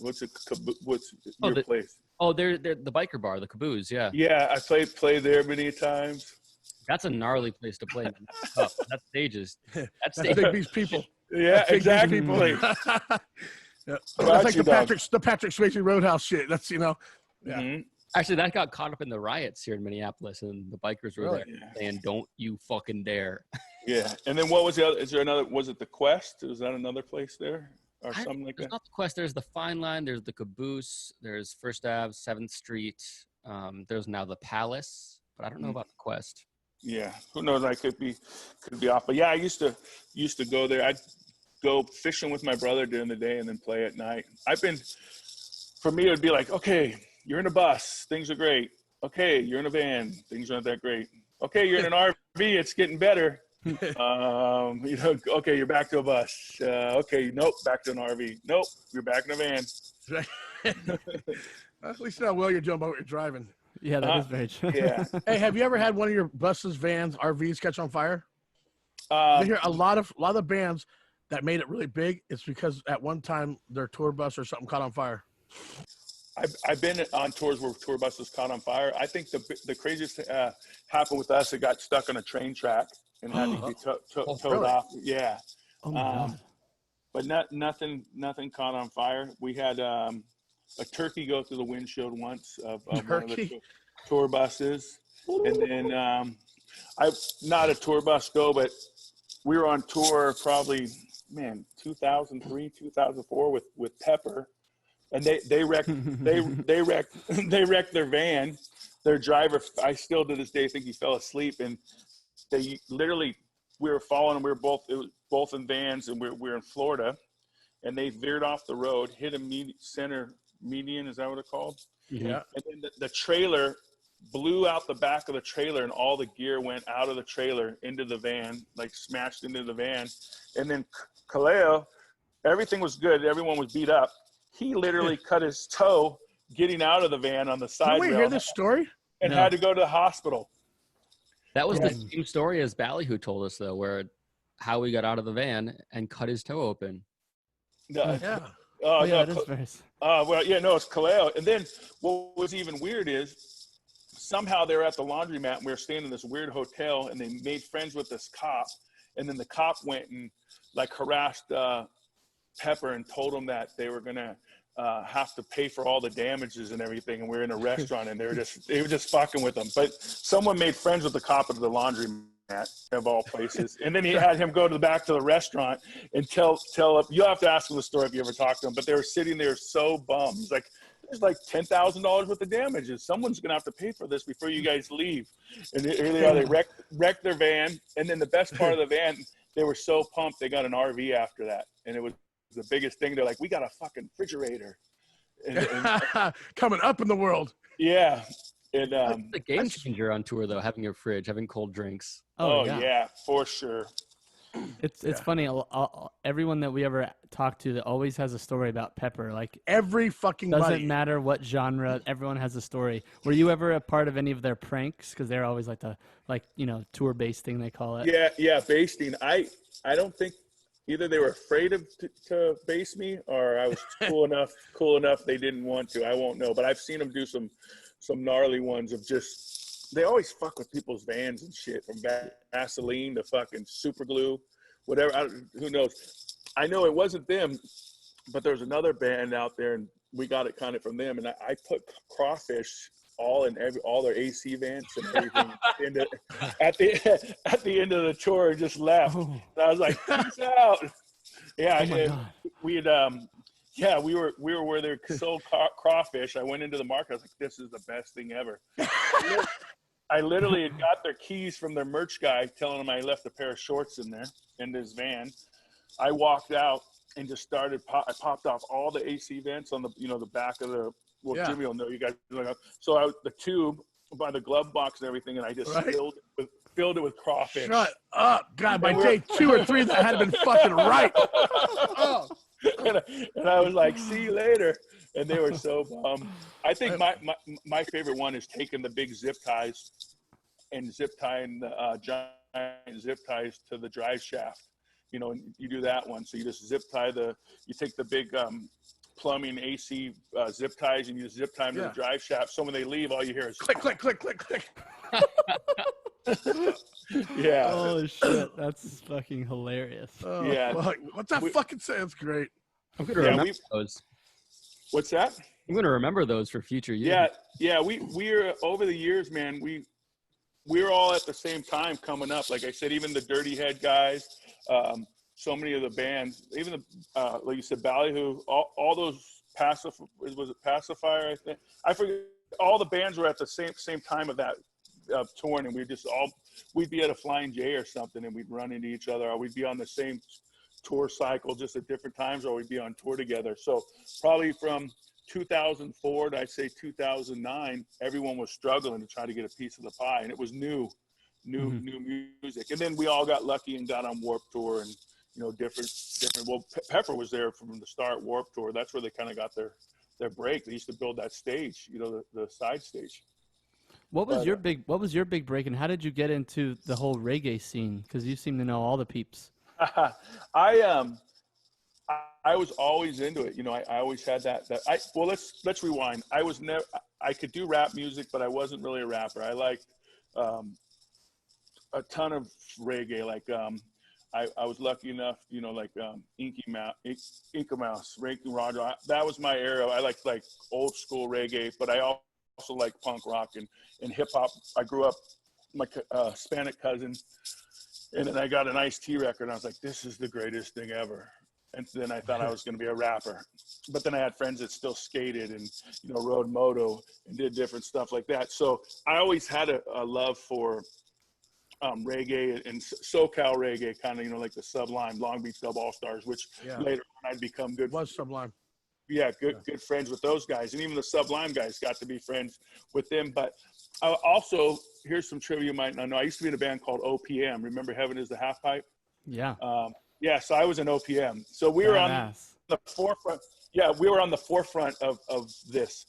What's your place? Oh, they're the biker bar, the Caboose. Yeah. Yeah, I played there many times. That's a gnarly place to play. That's tough. That stage is. That's Big Beast people. Yeah, exactly. Yeah. That's like the Patrick Swayze Roadhouse shit. That's Yeah. Mm-hmm. Actually, that got caught up in the riots here in Minneapolis, and the bikers were there saying, "Don't you fucking dare!" Yeah, and then what was the other? Is there another? Was it the Quest? Was that another place there, or something like that? There's not the Quest. There's the Fine Line. There's the Caboose. There's First Ave, 7th Street. There's now the Palace, but I don't know about the Quest. Yeah, who knows? I could be off, but yeah, I used to go there. I'd go fishing with my brother during the day and then play at night. For me, it would be like, okay, you're in a bus, things are great. Okay, you're in a van, things aren't that great. Okay, you're in an RV, it's getting better. Okay, you're back to a bus. Okay, nope, back to an RV. Nope, you're back in a van. At least you know well you're doing about what you're driving. Yeah, that is very true. Yeah. Hey, have you ever had one of your buses, vans, RVs catch on fire? I hear a lot of bands that made it really big. It's because at one time their tour bus or something caught on fire. I've been on tours where tour buses caught on fire. I think the craziest happened with us. It got stuck on a train track and had to be towed really? off. Yeah. Oh my God. But nothing caught on fire. We had a turkey go through the windshield once of one of the tour buses. And then I'm not a tour bus go, but we were on tour probably, 2003, 2004 with Pepper. And they wrecked they wrecked their van. Their driver, I still to this day think he fell asleep, and they literally, we were following, we were both in vans, and we're in Florida, and they veered off the road, hit a center median, is that what it's called? Yeah. And then the trailer blew out the back of the trailer, and all the gear went out of the trailer into the van, like smashed into the van. And then Kaleo, everything was good, everyone was beat up. He literally cut his toe getting out of the van on the side Did we rail hear this story? and had to go to the hospital. That was the same story as Ballyhoo told us, though, where how he got out of the van and cut his toe open. Yeah. That is very. It's Kaleo. And then what was even weird is somehow they were at the laundromat and we were staying in this weird hotel, and they made friends with this cop, and then the cop went and harassed Pepper and told him that they were gonna have to pay for all the damages and everything, and we were in a restaurant and they were just fucking with them. But someone made friends with the cop at the laundromat of all places, and then he had him go back to the restaurant and tell you'll have to ask him the story if you ever talk to him, but they were sitting there so bummed. He's like, there's like $10,000 worth of damages. Someone's gonna have to pay for this before you guys leave. And they wrecked their van, and then the best part of the van, they were so pumped they got an RV after that, and it was the biggest thing. They're like, we got a fucking refrigerator. And coming up in the world. Yeah. And That's the game changer on tour, though, having your fridge, having cold drinks. Oh yeah, for sure. It's funny. Everyone that we ever talk to that always has a story about Pepper. Like Every fucking doesn't matter what genre. Everyone has a story. Were you ever a part of any of their pranks? Because they're always like the tour basting they call it. Yeah, basting. I don't think either they were afraid to base me, or I was cool enough they didn't want to. I won't know, but I've seen them do some gnarly ones of just. They always fuck with people's vans and shit, from Vaseline to fucking super glue, whatever. Who knows? I know it wasn't them, but there's another band out there, and we got it kind of from them. And I put crawfish all their AC vents and everything at the end of the tour, and just left. And I was like, peace out. Yeah, we were where they sold crawfish. I went into the market. I was like, this is the best thing ever. I literally had got their keys from their merch guy, telling him I left a pair of shorts in there in his van. I walked out and just started. I popped off all the AC vents on the back of the. Well, Jimmy will know, you guys. So the tube by the glove box and everything, and I just filled it with crawfish. Shut up, God! By day 2 or 3, that had been fucking right. Oh. And I was like, see you later. And they were so bummed. I think my favorite one is taking the big zip ties and zip tying the giant zip ties to the drive shaft. And you do that one. So you just you take the big plumbing AC zip ties, and you just zip tie them to the drive shaft. So when they leave, all you hear is click, click, click, click, click. Yeah. Oh shit, that's fucking hilarious. Oh, yeah. Fuck. What's that fucking say? That's great. I'm gonna remember those. What's that? I'm gonna remember those for future years. Yeah. We're over the years, man. We're all at the same time coming up. Like I said, even the Dirty Head guys, so many of the bands, even the like you said, Ballyhoo, all those was it Pacifier? I think I forget. All the bands were at the same time of that touring, and we'd be at a Flying J or something, and we'd run into each other, or we'd be on the same tour cycle just at different times, or we'd be on tour together. So probably from 2004 to I'd say 2009, everyone was struggling to try to get a piece of the pie, and it was new music. And then we all got lucky and got on Warped Tour, and different. Well, Pepper was there from the start. Warped Tour. That's where they kind of got their break. They used to build that stage, the side stage. What was your big break, and how did you get into the whole reggae scene? Because you seem to know all the peeps. I was always into it. I always had that. Well, let's rewind. I could do rap music, but I wasn't really a rapper. I liked a ton of reggae. Like I was lucky enough, like Inky Mouse, Ranking Roger. That was my era. I liked like old school reggae, but I also like punk rock and hip hop. I grew up, my Hispanic cousin, and then I got an Ice-T record, and I was like, this is the greatest thing ever. And then I thought I was going to be a rapper. But then I had friends that still skated and, rode moto and did different stuff like that. So I always had a love for reggae and SoCal reggae, kind of, like the Sublime, Long Beach Dub All-Stars, which later on I'd become good. Was Sublime. Yeah, good friends with those guys. And even the Sublime guys got to be friends with them. But also, here's some trivia you might not know. I used to be in a band called OPM. Remember Heaven is the Half Pipe? Yeah. Yeah, so I was in OPM. So we were on the forefront. Yeah, we were on the forefront of this.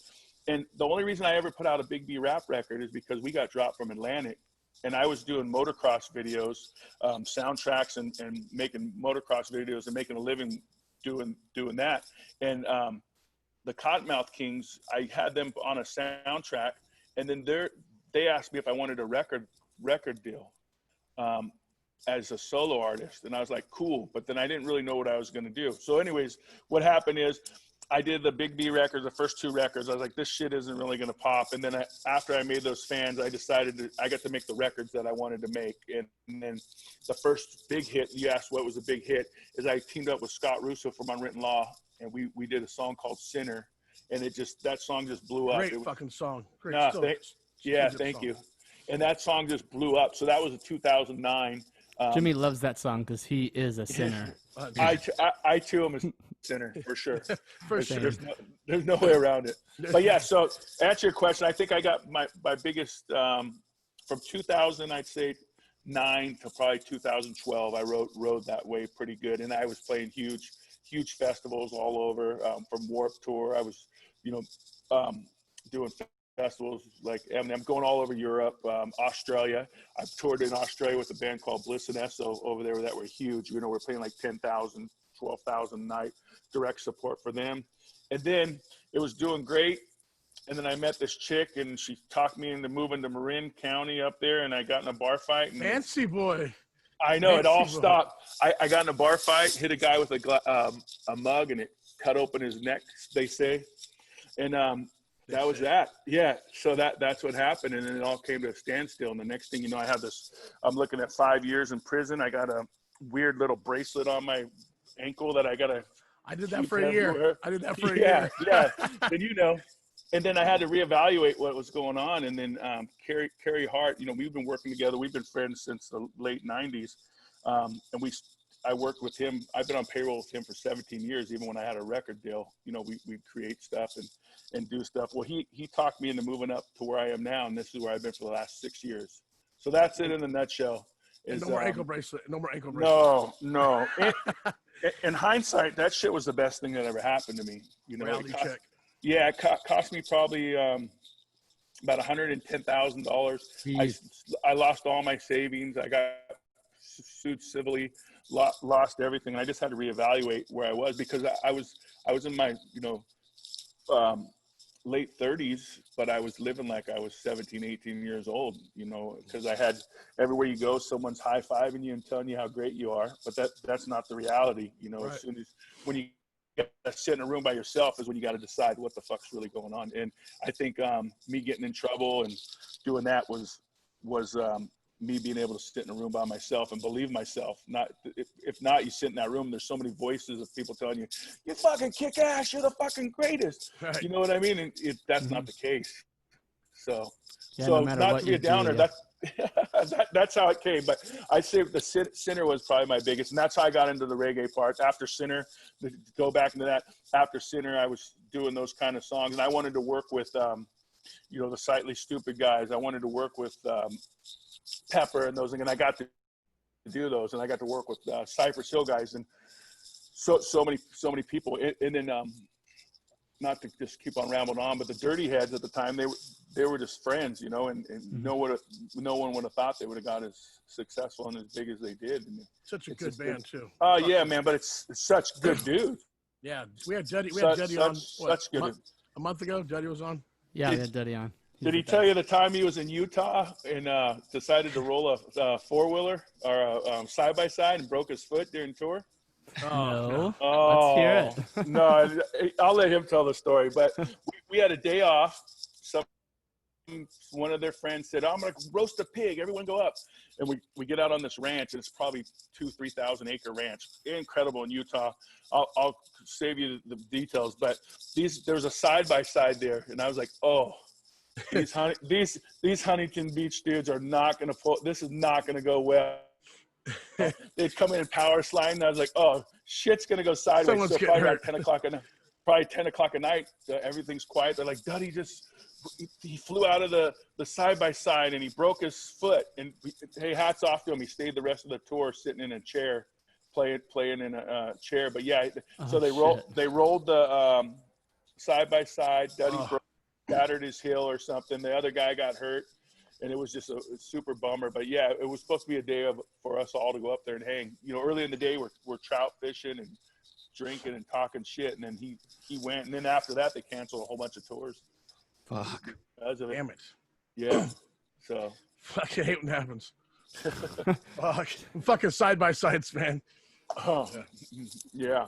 And the only reason I ever put out a Big B rap record is because we got dropped from Atlantic. And I was doing motocross videos, soundtracks, and making motocross videos and making a living doing that. And the Cottonmouth Kings, I had them on a soundtrack. And then they asked me if I wanted a record deal. As a solo artist, and I was like, cool, but then I didn't really know what I was going to do. So anyways, what happened is I did the Big B records, the first 2 records. I was like, this shit isn't really going to pop. And then after I made those fans, I decided I got to make the records that I wanted to make. And then the first big hit, you asked what was a big hit, is I teamed up with Scott Russo from Unwritten Law, and we did a song called Sinner, and that song just blew up. Great fucking song. Great thank you. And that song just blew up. So that was 2009. Jimmy loves that song because he is a sinner. I too am Center for sure. For sure. There's no way around it. But yeah, so to answer your question, I think I got my biggest from 2000, I'd say 9 to probably 2012. I rode that way pretty good, and I was playing huge festivals all over. From Warped Tour, I was, doing festivals like, I'm going all over Europe, Australia. I've toured in Australia with a band called Bliss and Esso over there that were huge. We're playing like 10,000, 12,000 a night, direct support for them. And then it was doing great. And then I met this chick, and she talked me into moving to Marin County up there, and I got in a bar fight. And Fancy boy. I know, it all Fancy boy. stopped. I got in a bar fight, hit a guy with a mug, and it cut open his neck, they say. And that was that. Yeah. So that's what happened. And then it all came to a standstill. And the next thing you know, I'm looking at 5 years in prison. I got a weird little bracelet on my ankle that I got to. I did that for a year. Yeah. Then, and then I had to reevaluate what was going on. And then Carrie Hart, we've been working together. We've been friends since the late 90s. And I worked with him. I've been on payroll with him for 17 years, even when I had a record deal. We'd create stuff and do stuff. Well, he talked me into moving up to where I am now, and this is where I've been for the last 6 years. So that's it in a nutshell. No more ankle bracelet. No more ankle bracelet. No. In hindsight, that shit was the best thing that ever happened to me. Reality check. Yeah, it cost me probably about $110,000. I lost all my savings. I got sued civilly, lost everything. And I just had to reevaluate where I was, because I was in my late 30s, but I was living like I was 17, 18 years old, because I had, everywhere you go, someone's high-fiving you and telling you how great you are. But that's not the reality. Right. As soon as when you sit in a room by yourself is when you got to decide what the fuck's really going on. And I think me getting in trouble and doing that was me being able to sit in a room by myself and believe myself. If not, you sit in that room, there's so many voices of people telling you, you fucking kick ass, you're the fucking greatest. Right. You know what I mean? And that's not the case. So not to be a downer, that's how it came. But I'd say the Sinner was probably my biggest, and that's how I got into the reggae part. After Sinner, to go back into that, after Sinner, I was doing those kind of songs, and I wanted to work with, the Sightly Stupid guys. I wanted to work with Pepper and those, and I got to do those, and I got to work with Cypress Hill guys, and so many people. And then not to just keep on rambling on, but the Dirty Heads at the time, they were just friends, and no one would have thought they would have got as successful and as big as they did. And such a good band too. Oh yeah, man! But it's such good dudes. Yeah, we had Duddy on a month ago. Duddy was on. Yeah, we had Duddy on. Did he tell you the time he was in Utah and decided to roll a four-wheeler or a side-by-side and broke his foot during tour? No. Oh, let's hear it. No, I'll let him tell the story. But we had a day off. One of their friends said, I'm going to roast a pig. Everyone go up. And we get out on this ranch, and it's probably 2,000-3,000 acre ranch. Incredible in Utah. I'll save you the details. But there's a side-by-side there. And I was like, oh. These Huntington Beach dudes are not going to pull. This is not going to go well. They'd come in and power slide, and I was like, "Oh, shit's going to go sideways." Someone's so getting probably hurt. Probably 10 o'clock at night. Everything's quiet. They're like, "Duddy he flew out of the side by side and he broke his foot." And hey, hats off to him. He stayed the rest of the tour sitting in a chair, playing in a chair. But yeah, so they rolled the side by side. Duddy battered his heel or something. The other guy got hurt, and it was just a super bummer. But yeah, it was supposed to be a day for us all to go up there and hang. Early in the day we're trout fishing and drinking and talking shit, and then he went, and then after that they canceled a whole bunch of tours. Fuck. Damn it. Yeah. So fucking hate when it happens. Fuck. Fucking side by sides, man. Oh yeah.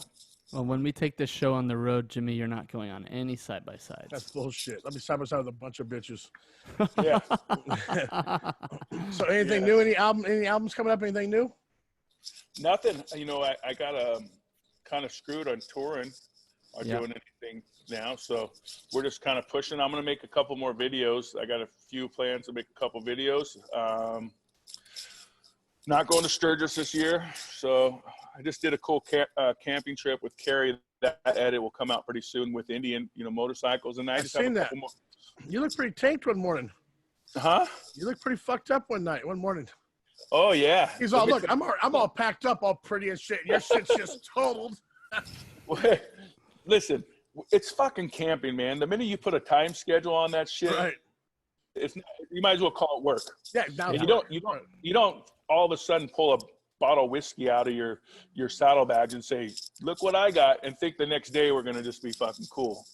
Well, when we take this show on the road, Jimmy, you're not going on any side-by-sides. That's bullshit. I'll be side-by-side with a bunch of bitches. Yeah. So anything new? Any albums coming up? Anything new? Nothing. I got kind of screwed on touring or doing anything now. So we're just kind of pushing. I'm going to make a couple more videos. I got a few plans to make a couple videos. Not going to Sturgis this year. So I just did a cool camping trip with Carrie that edit will come out pretty soon with Indian, motorcycles. And I I've just have seen a that. couple more. You look pretty tanked one morning. Huh? You look pretty fucked up one morning. Oh yeah. He's all, look, I'm all packed up, all pretty and shit. Your shit's just totaled. Listen, it's fucking camping, man. The minute you put a time schedule on that shit, Right. it's not, you might as well call it work. Yeah. You don't all of a sudden pull a bottle of whiskey out of your saddlebags and say, "Look what I got," and think the next day we're gonna just be fucking cool.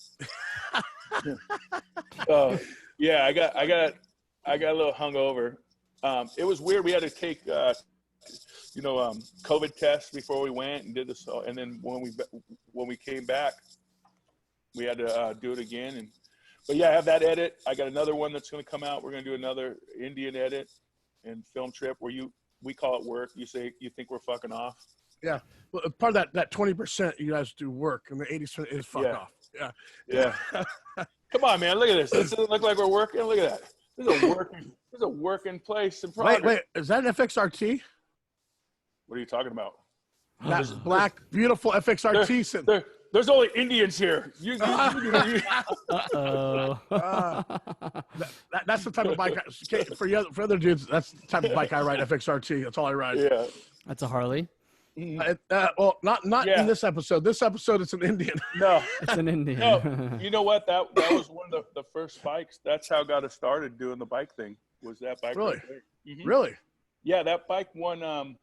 Yeah, I got a little hungover. It was weird. We had to take COVID tests before we went and did this, and then when we came back, we had to do it again. But yeah, I have that edit. I got another one that's going to come out. We're going to do another Indian edit and film trip where we call it work. You say you think we're fucking off. Yeah. Well, part of that 20% you guys do work, and the 80% is fuck off. Yeah. Come on, man. Look at this. Doesn't it look like we're working? Look at that. This is a working place in progress. Wait. Is that an FXRT? What are you talking about? That black, beautiful FXRT. There's only Indians here. That's the type of bike. For other dudes, that's the type of bike I ride. FXRT. That's all I ride. Yeah. That's a Harley. Well, not in this episode. This episode, it's an Indian. No, It's an Indian. no. You know what? That was one of the first bikes. That's how I got us started doing the bike thing. Was that bike? Really? Right there. Mhm. Really? Yeah, that bike won.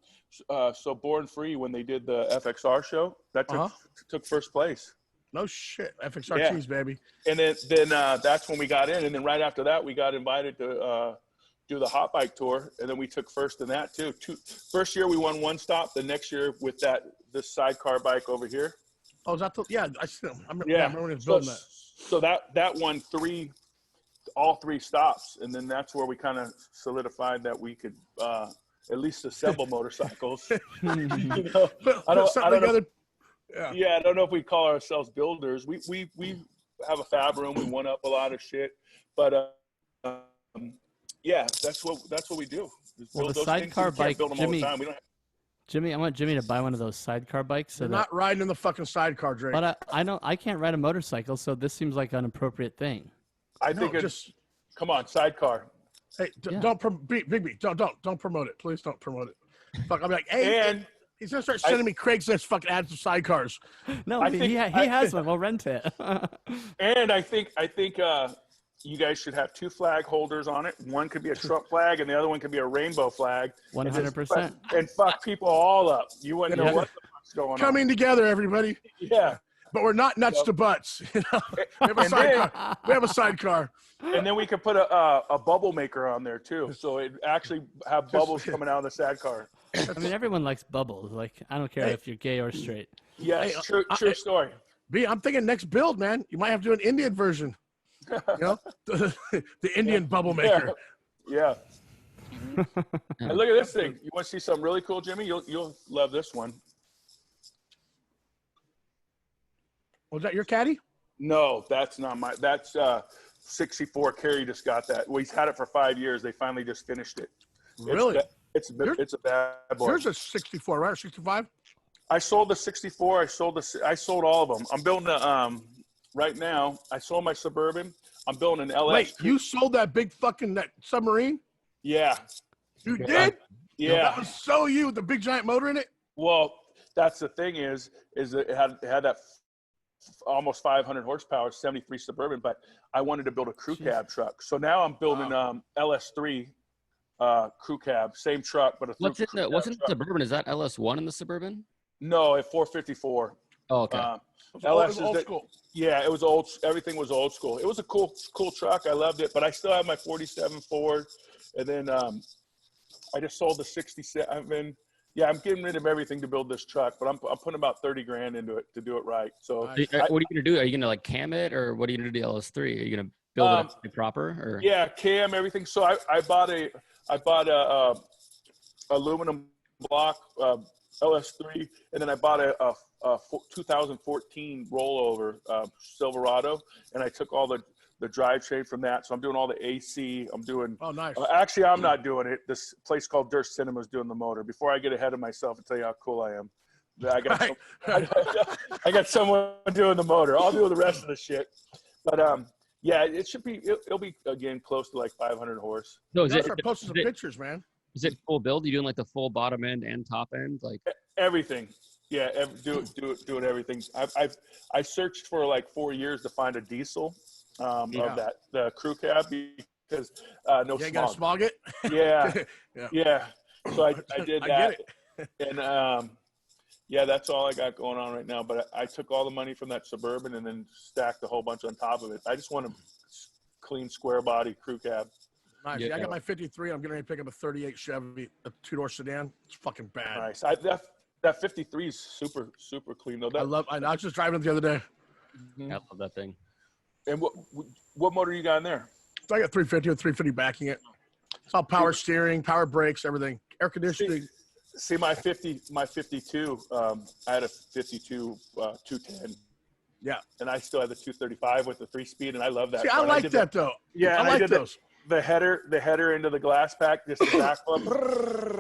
So Born Free, when they did the FXR show, that took first place. No shit. FXRTs, baby. And then that's when we got in. And then right after that, we got invited to do the hot bike tour. And then we took first in that too. First year we won one stop. The next year with this sidecar bike over here. Oh, is that I still remember when he was So, building that. so that won all three stops. And then that's where we kind of solidified that we could at least assemble motorcycles. I don't know. Yeah, I don't know if we call ourselves builders. We have a fab room. We one up a lot of shit, but yeah, that's what we do. Well, the sidecar bike, build them all the time. We don't have... Jimmy, I want Jimmy to buy one of those sidecar bikes. So You're not riding in the fucking sidecar, Drake. But I know I can't ride a motorcycle, so this seems like an appropriate thing. I think come on, sidecar. Hey, don't Big B, don't promote it. Please don't promote it. Fuck, I'll be like, hey, and he's gonna start sending me Craigslist fucking ads of sidecars. No, he has one. We'll rent it. And I think you guys should have two flag holders on it. One could be a Trump flag, and the other one could be a rainbow flag. 100%. And fuck people all up. You wouldn't know what the fuck's going on. Coming together, everybody. Yeah. But we're not nuts to butts. You know? We have a sidecar. And then we could put a bubble maker on there too, so it actually have bubbles coming out of the sidecar. I mean, everyone likes bubbles. Like, I don't care if you're gay or straight. Yes, true story. B, I'm thinking next build, man. You might have to do an Indian version. You know, the Indian bubble maker. Yeah. And look at this thing. You want to see something really cool, Jimmy? You'll love this one. Was that your caddy? No, that's not my. That's 64. Kerry just got that. Well, he's had it for 5 years. They finally just finished it. Really? It's a bad boy. Yours is 64, right? Or 65? I sold the 64. I sold all of them. I'm building right now. I sold my Suburban. I'm building an LS. Wait, you sold that big fucking that submarine? Yeah. You did? Yeah. That was so you with the big giant motor in it? Well, that's the thing is it had that almost 500 horsepower, 73 Suburban, but I wanted to build a crew cab truck. So now I'm building LS3 crew cab, same truck, but what's in the Suburban? Is that LS1 in the Suburban? No, at 454. Oh, okay. LS is old school. Yeah, it was old. Everything was old school. It was a cool truck. I loved it, but I still have my 47 Ford, and then I just sold the 67. Yeah, I'm getting rid of everything to build this truck, but I'm putting about 30 grand into it to do it right. So what are you gonna do? Are you gonna like cam it, or what are you gonna do to the LS3? Are you gonna build it up proper? Or yeah, cam everything. So I bought a aluminum block LS3, and then I bought a 2014 rollover Silverado, and I took all the drivetrain from that. So I'm doing all the AC. I'm doing. Oh, nice. Actually, I'm not doing it. This place called Dirt Cinema is doing the motor. Before I get ahead of myself and tell you how cool I am, I got I got someone doing the motor. I'll do the rest of the shit. But yeah, it'll be again close to like 500 horse. No, You gotta start posting some pictures, man. Is it full build? You doing like the full bottom end and top end? Like Everything. Yeah, do it everything. I searched for like 4 years to find a diesel of the crew cab because no smog. You gotta smog it. Yeah. Yeah. So I did that. I get it. And yeah, that's all I got going on right now. But I took all the money from that Suburban and then stacked a whole bunch on top of it. I just want a clean square body crew cab. Nice. Yeah. I got my 53. I'm getting ready to pick up a 38 Chevy, a 2-door sedan. It's fucking bad. Nice. That 53 is super clean though. I was just driving it the other day. I love that thing. And what motor you got in there? So I got 350 with 350 backing it. It's all power steering, power brakes, everything. Air conditioning. See my 52. I had a 52 210. Yeah. And I still had the 235 with the 3-speed, and I love that. See, I like that though. Yeah, I like those. The header into the glass pack, just the back one.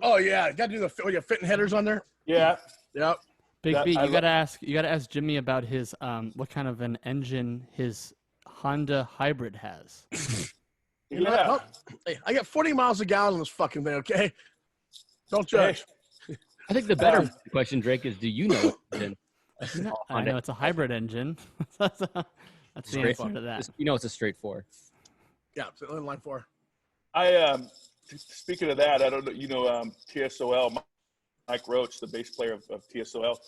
Oh yeah, you gotta do the fitting headers on there. Yeah. Yep. Big B, you gotta ask Jimmy about his what kind of an engine his Honda hybrid has. You know what? Hey, I got 40 miles a gallon on this fucking thing. Okay, don't judge. I think the better question, Drake, is do you know what engine? I know it's a hybrid engine. That's the answer to that. You know it's a straight 4. Yeah, it's in line 4. I speaking of that, I don't know. You know, TSOL. Mike Roach, the bass player of TSOL,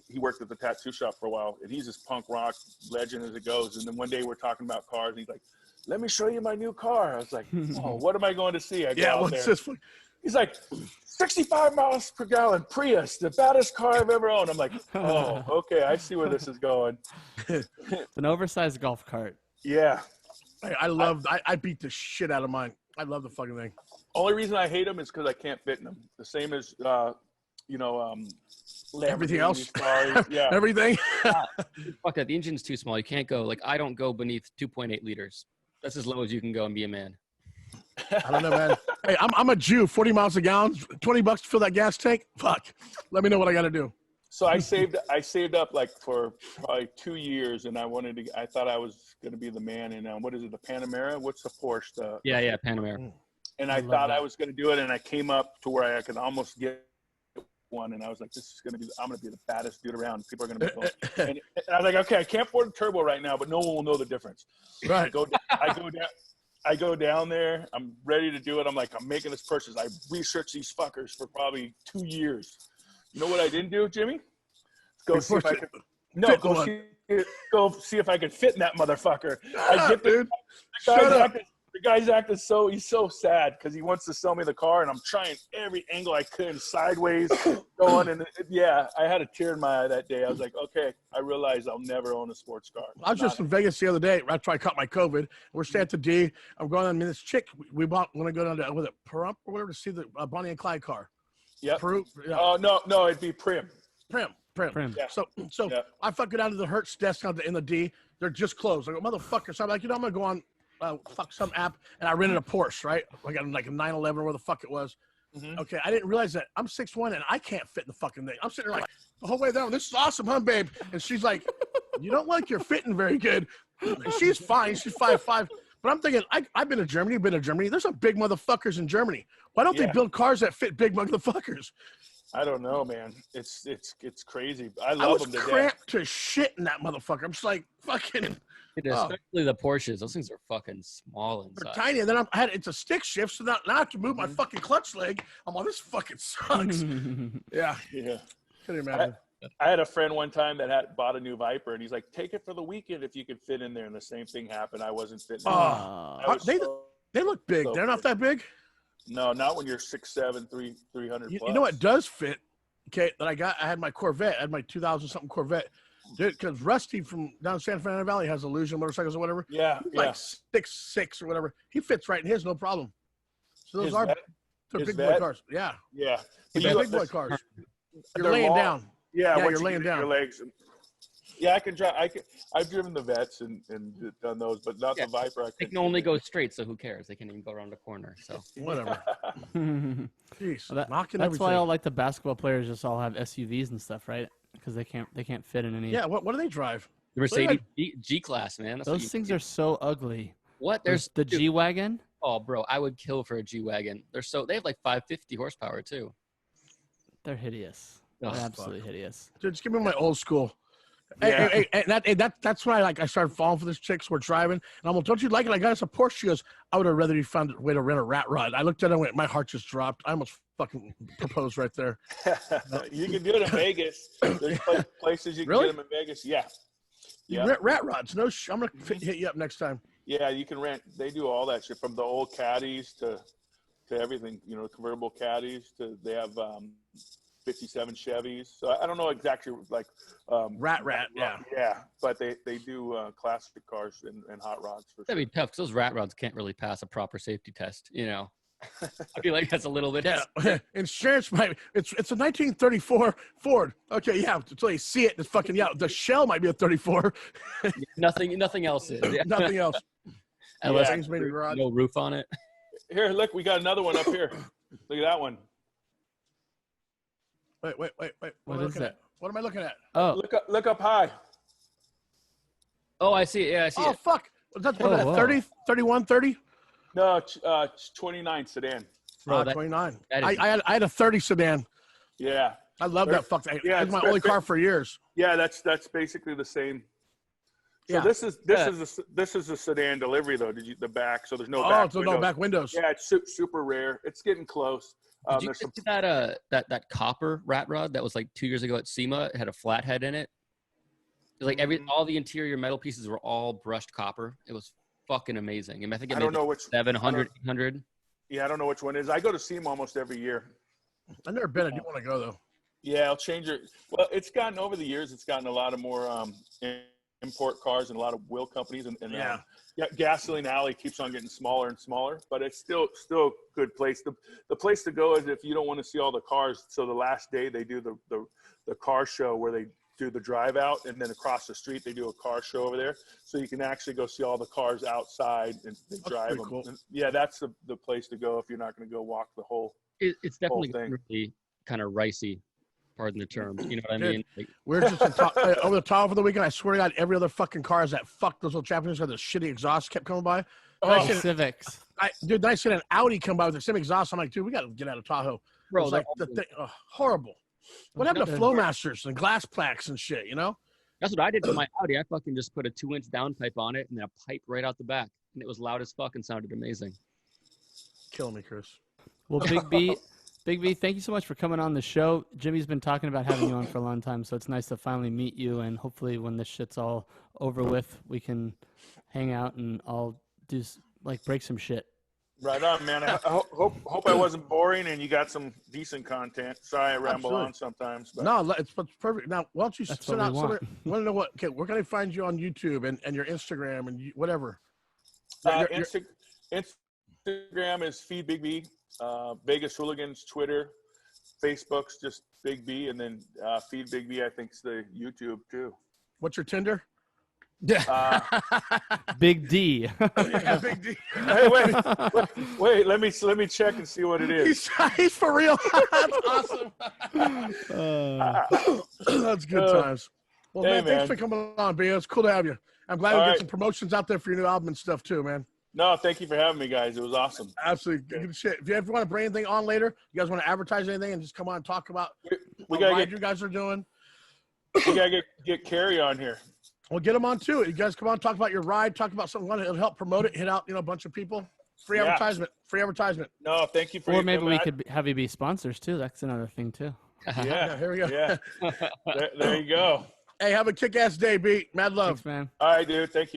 he worked at the tattoo shop for a while, and he's this punk rock legend as it goes. And then one day we're talking about cars, and he's like, "Let me show you my new car." I was like, "Oh, what am I going to see?" I go out there. This? He's like, 65 miles per gallon Prius, the baddest car I've ever owned. I'm like, "Oh, okay, I see where this is going." It's an oversized golf cart. Yeah. I beat the shit out of mine. I love the fucking thing. Only reason I hate them is because I can't fit in them. The same as, everything else. Yeah. Everything. Fuck that. The engine's too small. You can't go. Like, I don't go beneath 2.8 liters. That's as low as you can go and be a man. I don't know, man. Hey, I'm a Jew. 40 miles a gallon. $20 to fill that gas tank. Fuck. Let me know what I got to do. So I saved up like for probably 2 years, and I thought I was going to be the man. And what is it? The Panamera? What's the Porsche? Yeah, Panamera. And I thought I was going to do it, and I came up to where I could almost get one, and I was like, I'm going to be the baddest dude around. People are going to be going. And I was like, okay, I can't afford a turbo right now, but no one will know the difference. Right. I go down there. I'm ready to do it. I'm like, I'm making this purchase. I researched these fuckers for probably 2 years. You know what I didn't do, Jimmy? Go see if I could. No, go see if I could fit in that motherfucker. I get dude. The guy's acting he's so sad because he wants to sell me the car, and I'm trying every angle I could, sideways going, and I had a tear in my eye that day. I was like, okay, I realized I'll never own a sports car. I was just in Vegas the other day after I caught my COVID. We're staying at the D. I'm going on this chick. We want to go down to Pahrump or whatever to see the Bonnie and Clyde car. Yep. Peru. Yeah. Oh no, it'd be Prim. Prim. Yeah. So I fucking out of the Hertz desk in the D. They're just closed. I go, motherfucker. So I'm like, I'm gonna go on some app, and I rented a Porsche, right? I got like a 911 or where the fuck it was. Mm-hmm. Okay, I didn't realize that I'm 6'1" and I can't fit in the fucking thing. I'm sitting there like the whole way down. This is awesome, huh, babe? And she's like, you don't like your fitting very good. And she's fine. She's 5'5". But I'm thinking, I've been to Germany. There's some big motherfuckers in Germany. Why don't they build cars that fit big motherfuckers? I don't know, man. It's crazy. I love them to death. I was cramped to shit in that motherfucker. I'm just like, fucking. Especially the Porsches. Those things are fucking small inside. They're tiny. And then it's a stick shift, so now I have to move my fucking clutch leg. I'm like, this fucking sucks. Yeah. Can you imagine? I had a friend one time that had bought a new Viper, and he's like, take it for the weekend if you could fit in there. And the same thing happened. I wasn't fitting in. They look big. They're not that big? No, not when you're 6'7", 300 plus. You know what does fit? Okay, that I had my Corvette. I had my 2000-something Corvette. Dude, because Rusty from down San Fernando Valley has Illusion motorcycles or whatever. Yeah, like 6'6" or whatever. He fits right in his, no problem. So those they're big boy cars. Yeah. Yeah. They're big boy cars. You're laying down. Yeah, you're laying down. Your legs. Yeah, I can drive. I've driven the Vets and done those, but not the Viper. They can only go straight, so who cares? They can't even go around the corner. So Whatever. Jeez, Well, knocking that's everything. why all like the basketball players just all have SUVs and stuff, right? Because they can't fit in any. Yeah, what do they drive? the Mercedes G class, man. That's what Those things are so ugly. What? There's the G wagon. Oh, bro, I would kill for a G wagon. They have like 550 horsepower too. They're hideous. Oh, They're absolutely hideous. Dude, just give me my old school. Yeah. That's when I started falling for this chick. So we're driving, and I'm like, "Don't you like it?" I got us a Porsche. She goes, "I would have rather you found a way to rent a rat rod." I looked at it and went, my heart just dropped. I almost fucking proposed right there. You can do it in Vegas. There's places you can Really? get them in Vegas. Yeah. You rent rat rods? No, I'm gonna hit you up next time. Yeah, you can rent. They do all that shit from the old caddies to everything. You know, convertible caddies to they have 57 Chevys. So I don't know exactly like Rat, yeah. Yeah, but they do classic cars and hot rods for That'd sure. be tough because those rat rods can't really pass a proper safety test. You know, I feel like that's a little bit. Yeah, insurance might. It's a 1934 Ford. Okay, yeah. Until you see it, it's fucking the shell might be a 34. Nothing else is. Yeah. Nothing else. Unless Things made in the garage. no roof on it. Here, look, we got another one up here. Look at that one. Wait. What What am I is looking that? at? What am I looking at? Oh, Look up high. Oh, I see it. Yeah, I see Oh, it. fuck. Was that Oh, wow. 30, 31, 30? No, it's 29 sedan. Bro, that- 29. that is- I had a 30 sedan. Yeah, I love that fuck. Yeah, It's my it's only great. car for years. yeah, that's basically the same. So Yeah. this is a sedan delivery though. The back? So there's no Oh, back so windows. no back windows. Yeah, it's super rare. It's getting close. Did you There's some, see that copper rat rod that was like 2 years ago at SEMA? It had a flathead in it. It was like all the interior metal pieces were all brushed copper. It was fucking amazing. I think it I don't made know which 700, 800. Yeah, I don't know which one it is. I go to SEMA almost every year. I've never been. I do want to go though. Yeah, I'll change it. Well, it's gotten over the years. It's gotten a lot of more import cars and a lot of wheel companies and Yeah. Gasoline Alley keeps on getting smaller and smaller, but it's still a good place. The place to go is if you don't want to see all the cars. So the last day they do the car show where they do the drive out, and then across the street they do a car show over there, so you can actually go see all the cars outside and they drive pretty them. cool. And yeah, that's the place to go if you're not going to go walk the whole. It's definitely thing. really kind of ricey, pardon the term. You know what I Dude. mean? Like, We're just over the top of the weekend. I swear to God, every other fucking cars that fuck those little Japanese had the shitty exhaust kept coming by. Oh, Civics. Then I seen an Audi come by with the same exhaust. I'm like, dude, we got to get out of Tahoe. bro, It's like the thing, horrible. What happened to Nothing. Flowmasters and glass plaques and shit? You know? that's what I did with my Audi. I fucking just put a 2-inch downpipe on it and then a pipe right out the back, and it was loud as fuck and sounded amazing. Killing me, Chris. Well, Big B, thank you so much for coming on the show. Jimmy's been talking about having you on for a long time, so it's nice to finally meet you. And hopefully, when this shit's all over with, we can hang out and I'll do break some shit. Right on, man. I hope I wasn't boring and you got some decent content. Sorry I ramble Absolutely. on sometimes. But. No, it's perfect. Now, why don't you That's send what out we want. want to know what? Okay, where can I find you on YouTube and your Instagram and whatever? Instagram is Feed Big B. Vegas Hooligans, Twitter, Facebook's just Big B, and then Feed Big B, I think, is the YouTube too. What's your Tinder? Big D. Yeah, Big D. Hey, wait, let me check and see what it is. He's for real. That's awesome. That's good times. Well, hey, man, thanks man. for coming on, B. It's cool to have you. I'm glad All we get right. some promotions out there for your new album and stuff too, man. No, thank you for having me, guys. It was awesome. Absolutely good shit. If you ever want to bring anything on later, you guys want to advertise anything and just come on and talk about We what gotta ride get you guys are doing. get Carrie on here. We'll get them on too. You guys come on, talk about your ride, talk about something. It'll help promote it. Hit out, a bunch of people. Free Yeah. advertisement. Free advertisement. No, thank you for. Or maybe we I- could have you be sponsors too. That's another thing too. Yeah, Here we go. yeah. There you go. Hey, have a kick-ass day, B. Mad love. Thanks, man. All right, dude. Thank you.